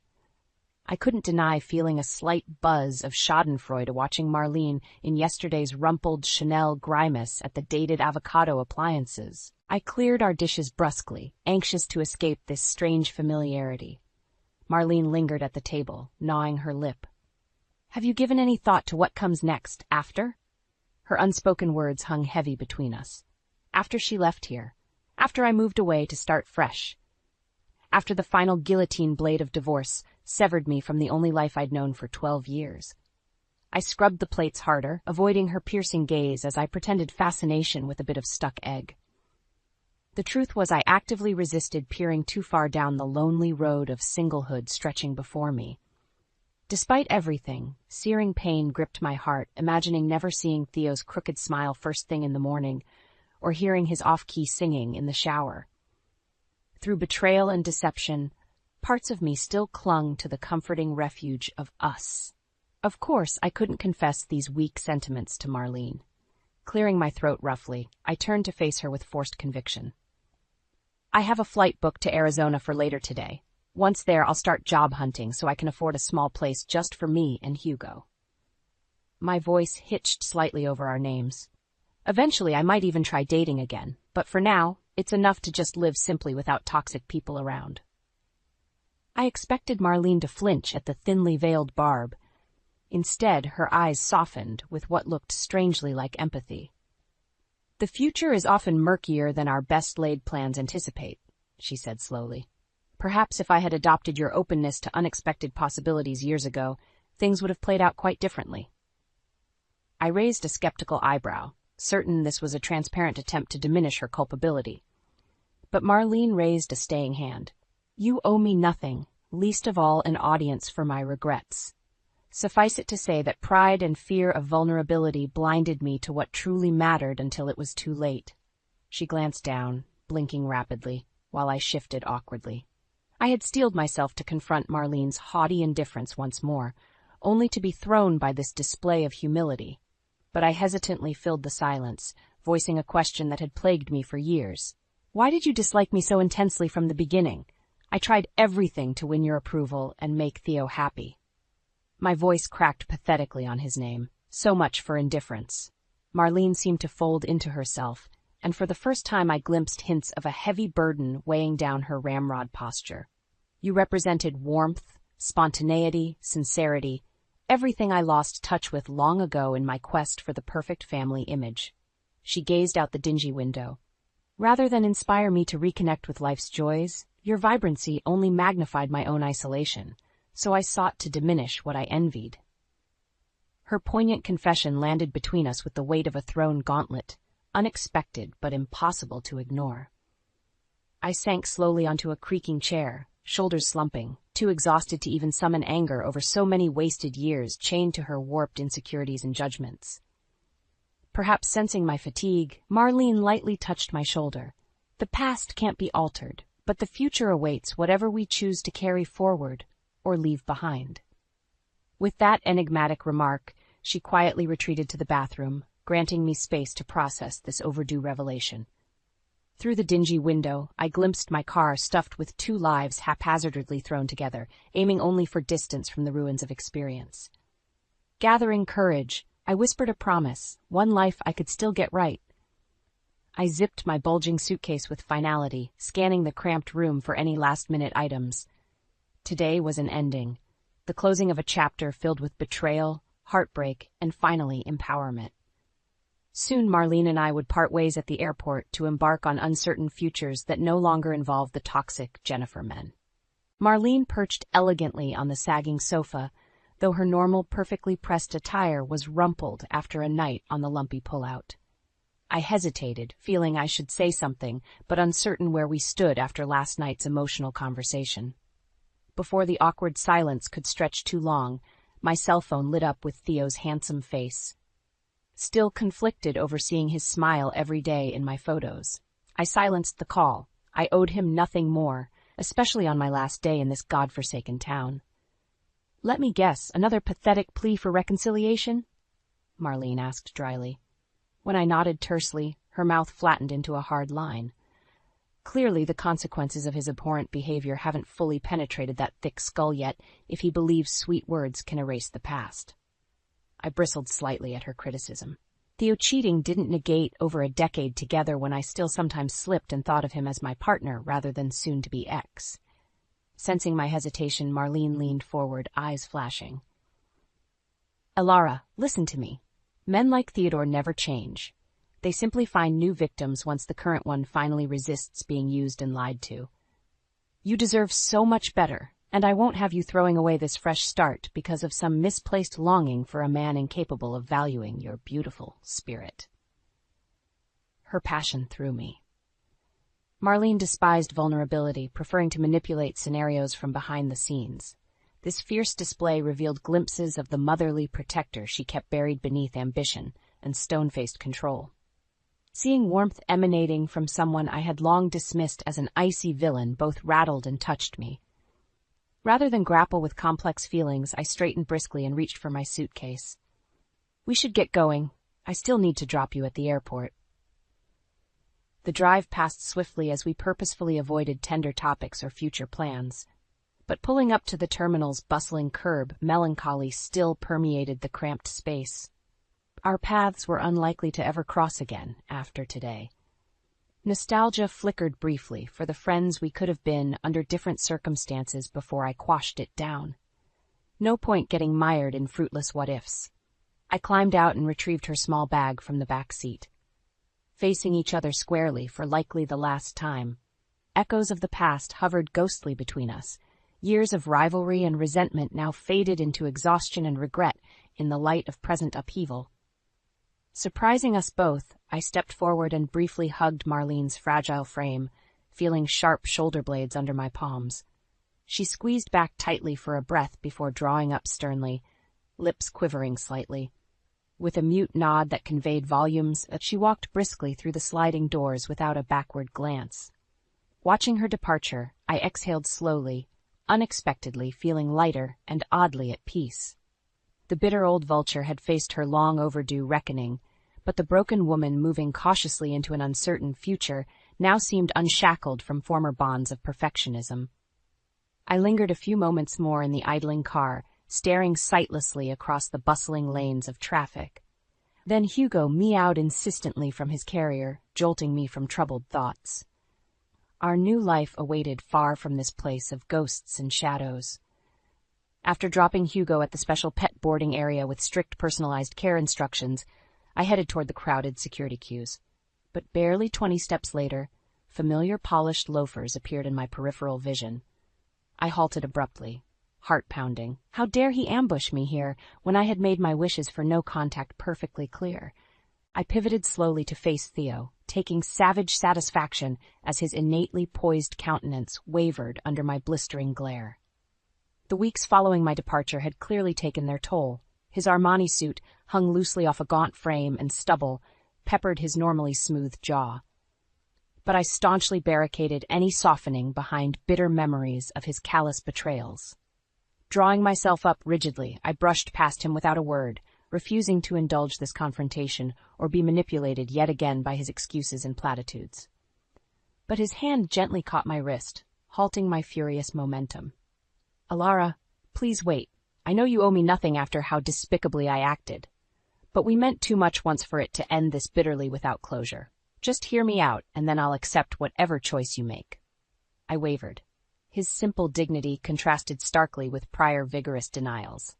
I couldn't deny feeling a slight buzz of schadenfreude watching Marlene in yesterday's rumpled Chanel grimace at the dated avocado appliances. I cleared our dishes brusquely, anxious to escape this strange familiarity. Marlene lingered at the table, gnawing her lip. "Have you given any thought to what comes next, after?" Her unspoken words hung heavy between us. After she left here. After I moved away to start fresh. After the final guillotine blade of divorce severed me from the only life I'd known for 12 years. I scrubbed the plates harder, avoiding her piercing gaze as I pretended fascination with a bit of stuck egg. The truth was I actively resisted peering too far down the lonely road of singlehood stretching before me. Despite everything, searing pain gripped my heart, imagining never seeing Theo's crooked smile first thing in the morning, or hearing his off-key singing in the shower. Through betrayal and deception, parts of me still clung to the comforting refuge of us. Of course, I couldn't confess these weak sentiments to Marlene. Clearing my throat roughly, I turned to face her with forced conviction. "I have a flight booked to Arizona for later today. Once there, I'll start job hunting so I can afford a small place just for me and Hugo." My voice hitched slightly over our names. Eventually, I might even try dating again, but for now, it's enough to just live simply without toxic people around. I expected Marlene to flinch at the thinly veiled barb. Instead, her eyes softened with what looked strangely like empathy. "The future is often murkier than our best-laid plans anticipate," she said slowly. "Perhaps if I had adopted your openness to unexpected possibilities years ago, things would have played out quite differently." I raised a skeptical eyebrow, certain this was a transparent attempt to diminish her culpability. But Marlene raised a staying hand. "You owe me nothing, least of all an audience for my regrets. Suffice it to say that pride and fear of vulnerability blinded me to what truly mattered until it was too late." She glanced down, blinking rapidly, while I shifted awkwardly. I had steeled myself to confront Marlene's haughty indifference once more, only to be thrown by this display of humility. But I hesitantly filled the silence, voicing a question that had plagued me for years. "Why did you dislike me so intensely from the beginning? I tried everything to win your approval and make Theo happy." My voice cracked pathetically on his name. So much for indifference. Marlene seemed to fold into herself, and for the first time I glimpsed hints of a heavy burden weighing down her ramrod posture. "You represented warmth, spontaneity, sincerity, everything I lost touch with long ago in my quest for the perfect family image." She gazed out the dingy window. "Rather than inspire me to reconnect with life's joys, your vibrancy only magnified my own isolation, so I sought to diminish what I envied." Her poignant confession landed between us with the weight of a thrown gauntlet, unexpected but impossible to ignore. I sank slowly onto a creaking chair, shoulders slumping, too exhausted to even summon anger over so many wasted years chained to her warped insecurities and judgments. Perhaps sensing my fatigue, Marlene lightly touched my shoulder. "The past can't be altered, but the future awaits whatever we choose to carry forward or leave behind." With that enigmatic remark, she quietly retreated to the bathroom, granting me space to process this overdue revelation. Through the dingy window, I glimpsed my car stuffed with 2 lives haphazardly thrown together, aiming only for distance from the ruins of experience. Gathering courage, I whispered a promise, one life I could still get right. I zipped my bulging suitcase with finality, scanning the cramped room for any last-minute items. Today was an ending, the closing of a chapter filled with betrayal, heartbreak, and finally empowerment. Soon Marlene and I would part ways at the airport to embark on uncertain futures that no longer involved the toxic Jennifer men. Marlene perched elegantly on the sagging sofa, though her normal, perfectly pressed attire was rumpled after a night on the lumpy pullout. I hesitated, feeling I should say something, but uncertain where we stood after last night's emotional conversation. Before the awkward silence could stretch too long, my cell phone lit up with Theo's handsome face. Still conflicted over seeing his smile every day in my photos, I silenced the call. I owed him nothing more, especially on my last day in this godforsaken town. Let me guess, another pathetic plea for reconciliation? Marlene asked dryly. When I nodded tersely, her mouth flattened into a hard line. Clearly the consequences of his abhorrent behavior haven't fully penetrated that thick skull yet, if he believes sweet words can erase the past. I bristled slightly at her criticism. Theo cheating didn't negate over a decade together when I still sometimes slipped and thought of him as my partner rather than soon-to-be ex. Sensing my hesitation, Marlene leaned forward, eyes flashing. Elara, listen to me. Men like Theodore never change. They simply find new victims once the current one finally resists being used and lied to. You deserve so much better, and I won't have you throwing away this fresh start because of some misplaced longing for a man incapable of valuing your beautiful spirit. Her passion threw me. Marlene despised vulnerability, preferring to manipulate scenarios from behind the scenes. This fierce display revealed glimpses of the motherly protector she kept buried beneath ambition and stone-faced control. Seeing warmth emanating from someone I had long dismissed as an icy villain both rattled and touched me. Rather than grapple with complex feelings, I straightened briskly and reached for my suitcase. We should get going. I still need to drop you at the airport. The drive passed swiftly as we purposefully avoided tender topics or future plans. But pulling up to the terminal's bustling curb, melancholy still permeated the cramped space. Our paths were unlikely to ever cross again after today. Nostalgia flickered briefly for the friends we could have been under different circumstances before I quashed it down. No point getting mired in fruitless what-ifs. I climbed out and retrieved her small bag from the back seat. Facing each other squarely for likely the last time, echoes of the past hovered ghostly between us. Years of rivalry and resentment now faded into exhaustion and regret in the light of present upheaval. Surprising us both, I stepped forward and briefly hugged Marlene's fragile frame, feeling sharp shoulder blades under my palms. She squeezed back tightly for a breath before drawing up sternly, lips quivering slightly. With a mute nod that conveyed volumes, she walked briskly through the sliding doors without a backward glance. Watching her departure, I exhaled slowly, unexpectedly feeling lighter and oddly at peace. The bitter old vulture had faced her long-overdue reckoning, but the broken woman moving cautiously into an uncertain future now seemed unshackled from former bonds of perfectionism. I lingered a few moments more in the idling car, staring sightlessly across the bustling lanes of traffic. Then Hugo meowed insistently from his carrier, jolting me from troubled thoughts. Our new life awaited far from this place of ghosts and shadows. After dropping Hugo at the special pet boarding area with strict personalized care instructions, I headed toward the crowded security queues. But barely 20 steps later, familiar polished loafers appeared in my peripheral vision. I halted abruptly, heart pounding. How dare he ambush me here when I had made my wishes for no contact perfectly clear? I pivoted slowly to face Theo, taking savage satisfaction as his innately poised countenance wavered under my blistering glare. The weeks following my departure had clearly taken their toll. His Armani suit, hung loosely off a gaunt frame, and stubble peppered his normally smooth jaw. But I staunchly barricaded any softening behind bitter memories of his callous betrayals. Drawing myself up rigidly, I brushed past him without a word, refusing to indulge this confrontation or be manipulated yet again by his excuses and platitudes. But his hand gently caught my wrist, halting my furious momentum. Elara, please wait. I know you owe me nothing after how despicably I acted. But we meant too much once for it to end this bitterly without closure. Just hear me out, and then I'll accept whatever choice you make. I wavered. His simple dignity contrasted starkly with prior vigorous denials.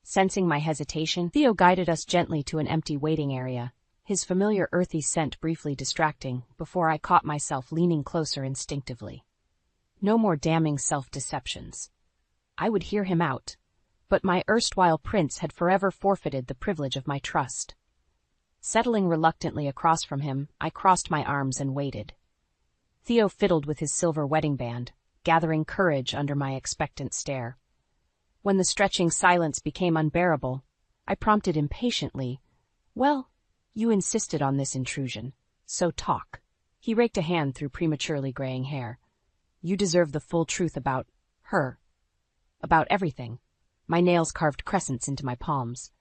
Sensing my hesitation, Theo guided us gently to an empty waiting area, his familiar earthy scent briefly distracting, before I caught myself leaning closer instinctively. No more damning self-deceptions. I would hear him out, but my erstwhile prince had forever forfeited the privilege of my trust. Settling reluctantly across from him, I crossed my arms and waited. Theo fiddled with his silver wedding band, gathering courage under my expectant stare. When the stretching silence became unbearable, I prompted impatiently, "Well, you insisted on this intrusion, so talk." He raked a hand through prematurely graying hair. "You deserve the full truth about her. About everything. My nails carved crescents into my palms.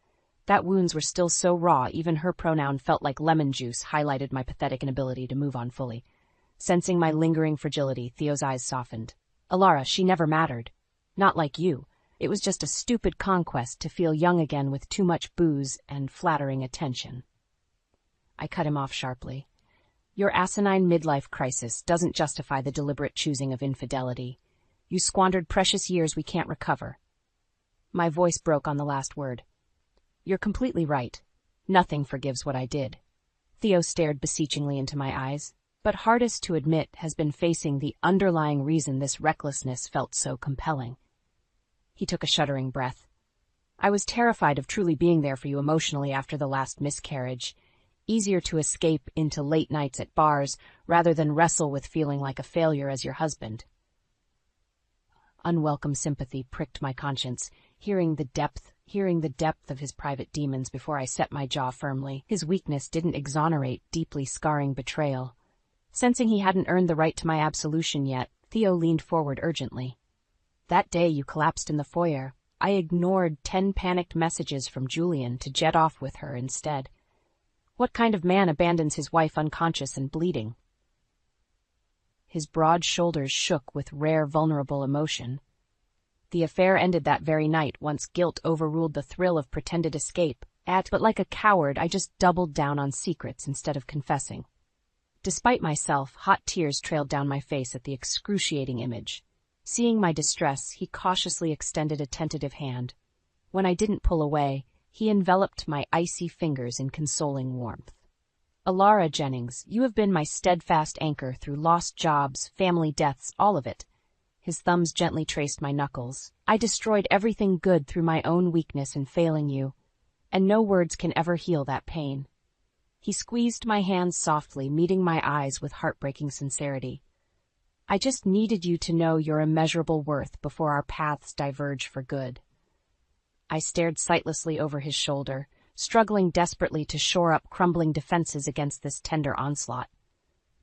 That wounds were still so raw, even her pronoun felt like lemon juice highlighted my pathetic inability to move on fully. Sensing my lingering fragility, Theo's eyes softened. Alara, she never mattered. Not like you. It was just a stupid conquest to feel young again with too much booze and flattering attention. I cut him off sharply. Your asinine midlife crisis doesn't justify the deliberate choosing of infidelity. You squandered precious years we can't recover. My voice broke on the last word. You're completely right. Nothing forgives what I did. Theo stared beseechingly into my eyes, but hardest to admit has been facing the underlying reason this recklessness felt so compelling. He took a shuddering breath. I was terrified of truly being there for you emotionally after the last miscarriage. Easier to escape into late nights at bars rather than wrestle with feeling like a failure as your husband. Unwelcome sympathy pricked my conscience, hearing the depth of his private demons before I set my jaw firmly. His weakness didn't exonerate deeply scarring betrayal. Sensing he hadn't earned the right to my absolution yet, Theo leaned forward urgently. That day you collapsed in the foyer. I ignored 10 panicked messages from Julian to jet off with her instead. What kind of man abandons his wife unconscious and bleeding? His broad shoulders shook with rare vulnerable emotion. The affair ended that very night once guilt overruled the thrill of pretended escape. But like a coward, I just doubled down on secrets instead of confessing. Despite myself, hot tears trailed down my face at the excruciating image. Seeing my distress, he cautiously extended a tentative hand. When I didn't pull away, he enveloped my icy fingers in consoling warmth. Alara Jennings, you have been my steadfast anchor through lost jobs, family deaths, all of it. His thumbs gently traced my knuckles. I destroyed everything good through my own weakness in failing you, and no words can ever heal that pain. He squeezed my hands softly, meeting my eyes with heartbreaking sincerity. I just needed you to know your immeasurable worth before our paths diverge for good. I stared sightlessly over his shoulder, struggling desperately to shore up crumbling defenses against this tender onslaught.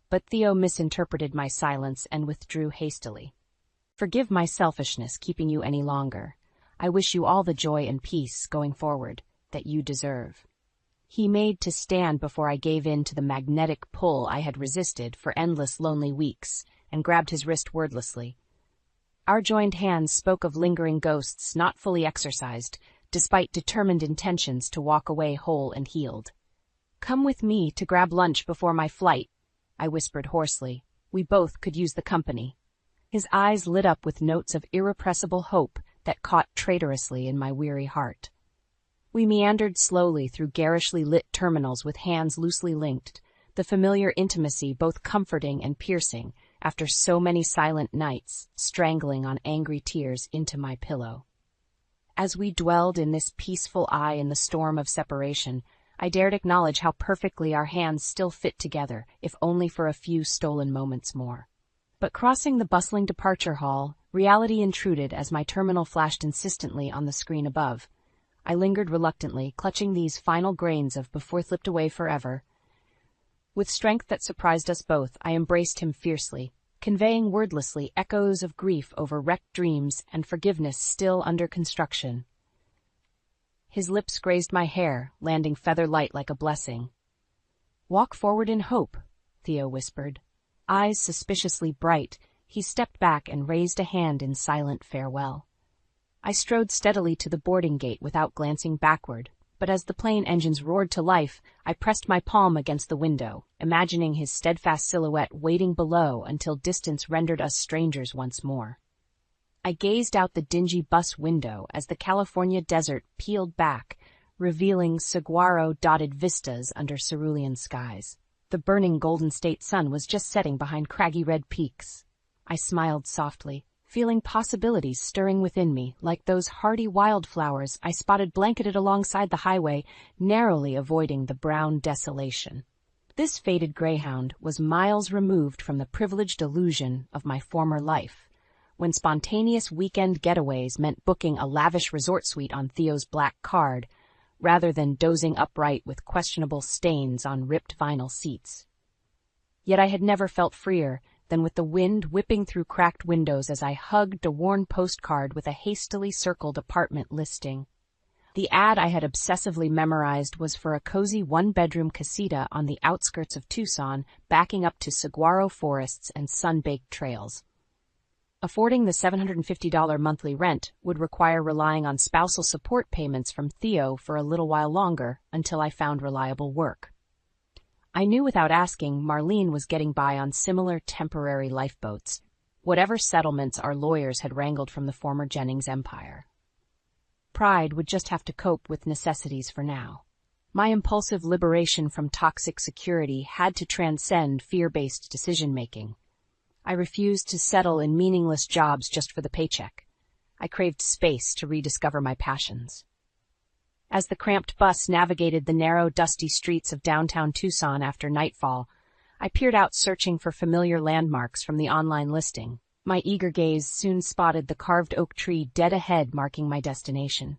But Theo misinterpreted my silence and withdrew hastily. Forgive my selfishness keeping you any longer. I wish you all the joy and peace going forward that you deserve. He made to stand before I gave in to the magnetic pull I had resisted for endless lonely weeks, and grabbed his wrist wordlessly. Our joined hands spoke of lingering ghosts not fully exorcised, despite determined intentions to walk away whole and healed. Come with me to grab lunch before my flight, I whispered hoarsely. We both could use the company. His eyes lit up with notes of irrepressible hope that caught traitorously in my weary heart. We meandered slowly through garishly lit terminals with hands loosely linked, the familiar intimacy both comforting and piercing after so many silent nights, strangling on angry tears into my pillow. As we dwelled in this peaceful eye in the storm of separation, I dared acknowledge how perfectly our hands still fit together, if only for a few stolen moments more. But crossing the bustling departure hall, reality intruded as my terminal flashed insistently on the screen above. I lingered reluctantly, clutching these final grains of before slipped away forever. With strength that surprised us both, I embraced him fiercely, conveying wordlessly echoes of grief over wrecked dreams and forgiveness still under construction. His lips grazed my hair, landing feather-light like a blessing. Walk forward in hope, Theo whispered. Eyes suspiciously bright, he stepped back and raised a hand in silent farewell. I strode steadily to the boarding gate without glancing backward, but as the plane engines roared to life, I pressed my palm against the window, imagining his steadfast silhouette waiting below until distance rendered us strangers once more. I gazed out the dingy bus window as the California desert peeled back, revealing saguaro-dotted vistas under cerulean skies. The burning Golden State sun was just setting behind craggy red peaks. I smiled softly, feeling possibilities stirring within me, like those hardy wildflowers I spotted blanketed alongside the highway, narrowly avoiding the brown desolation. This faded greyhound was miles removed from the privileged illusion of my former life, when spontaneous weekend getaways meant booking a lavish resort suite on Theo's black card, rather than dozing upright with questionable stains on ripped vinyl seats. Yet I had never felt freer, than with the wind whipping through cracked windows as I hugged a worn postcard with a hastily circled apartment listing. The ad I had obsessively memorized was for a cozy one-bedroom casita on the outskirts of Tucson, backing up to saguaro forests and sun-baked trails. Affording the $750 monthly rent would require relying on spousal support payments from Theo for a little while longer until I found reliable work. I knew without asking Marlene was getting by on similar temporary lifeboats, whatever settlements our lawyers had wrangled from the former Jennings empire. Pride would just have to cope with necessities for now. My impulsive liberation from toxic security had to transcend fear-based decision-making. I refused to settle in meaningless jobs just for the paycheck. I craved space to rediscover my passions. As the cramped bus navigated the narrow, dusty streets of downtown Tucson after nightfall, I peered out searching for familiar landmarks from the online listing. My eager gaze soon spotted the carved oak tree dead ahead marking my destination.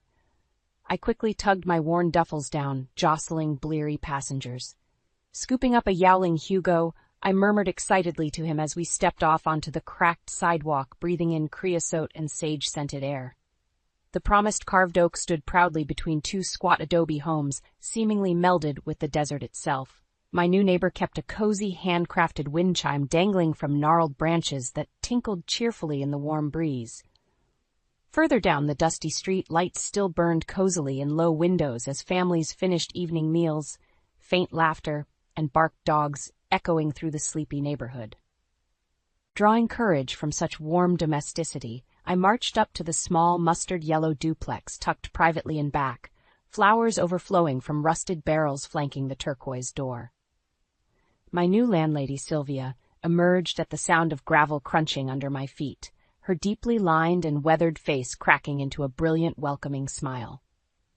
I quickly tugged my worn duffels down, jostling bleary passengers. Scooping up a yowling Hugo, I murmured excitedly to him as we stepped off onto the cracked sidewalk, breathing in creosote and sage-scented air. The promised carved oak stood proudly between two squat adobe homes, seemingly melded with the desert itself. My new neighbor kept a cozy, handcrafted wind chime dangling from gnarled branches that tinkled cheerfully in the warm breeze. Further down the dusty street, lights still burned cozily in low windows as families finished evening meals, faint laughter, and barked dogs echoing through the sleepy neighborhood. Drawing courage from such warm domesticity, I marched up to the small mustard-yellow duplex tucked privately in back, flowers overflowing from rusted barrels flanking the turquoise door. My new landlady, Sylvia, emerged at the sound of gravel crunching under my feet, her deeply lined and weathered face cracking into a brilliant, welcoming smile.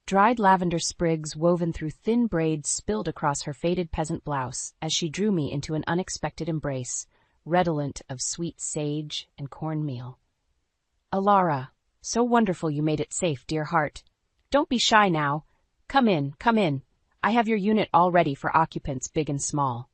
Dried lavender sprigs woven through thin braids spilled across her faded peasant blouse as she drew me into an unexpected embrace, redolent of sweet sage and cornmeal. "Alara, so wonderful you made it safe, dear heart. Don't be shy now. Come in, come in. I have your unit all ready for occupants big and small."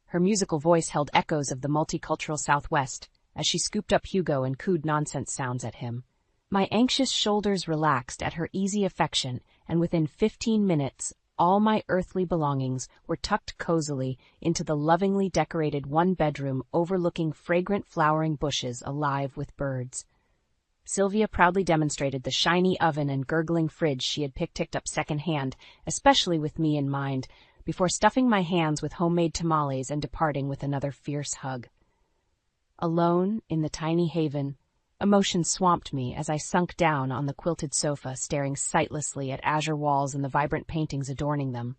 Her musical voice held echoes of the multicultural Southwest as she scooped up Hugo and cooed nonsense sounds at him. My anxious shoulders relaxed at her easy affection, and within 15 minutes, all my earthly belongings were tucked cozily into the lovingly decorated one-bedroom overlooking fragrant flowering bushes alive with birds. Sylvia proudly demonstrated the shiny oven and gurgling fridge she had picked up secondhand, especially with me in mind, before stuffing my hands with homemade tamales and departing with another fierce hug. Alone in the tiny haven, emotion swamped me as I sunk down on the quilted sofa, staring sightlessly at azure walls and the vibrant paintings adorning them.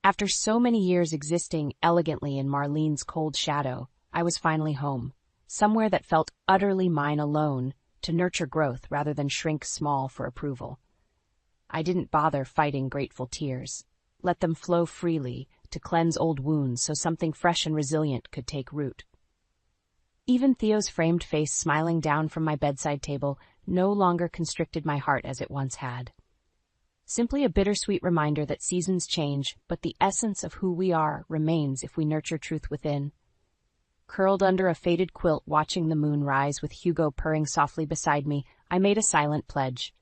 After so many years existing elegantly in Marlene's cold shadow, I was finally home, somewhere that felt utterly mine alone, to nurture growth rather than shrink small for approval. I didn't bother fighting grateful tears. Let them flow freely to cleanse old wounds so something fresh and resilient could take root. Even Theo's framed face smiling down from my bedside table no longer constricted my heart as it once had. Simply a bittersweet reminder that seasons change, but the essence of who we are remains if we nurture truth within. Curled under a faded quilt watching the moon rise with Hugo purring softly beside me, I made a silent pledge.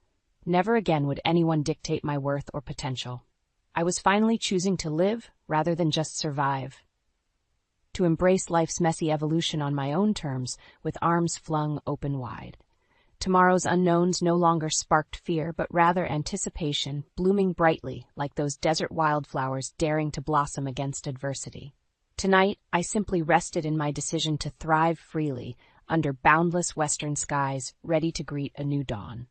Never again would anyone dictate my worth or potential. I was finally choosing to live rather than just survive. To embrace life's messy evolution on my own terms, with arms flung open wide. Tomorrow's unknowns no longer sparked fear, but rather anticipation, blooming brightly like those desert wildflowers daring to blossom against adversity. Tonight, I simply rested in my decision to thrive freely under boundless western skies, ready to greet a new dawn.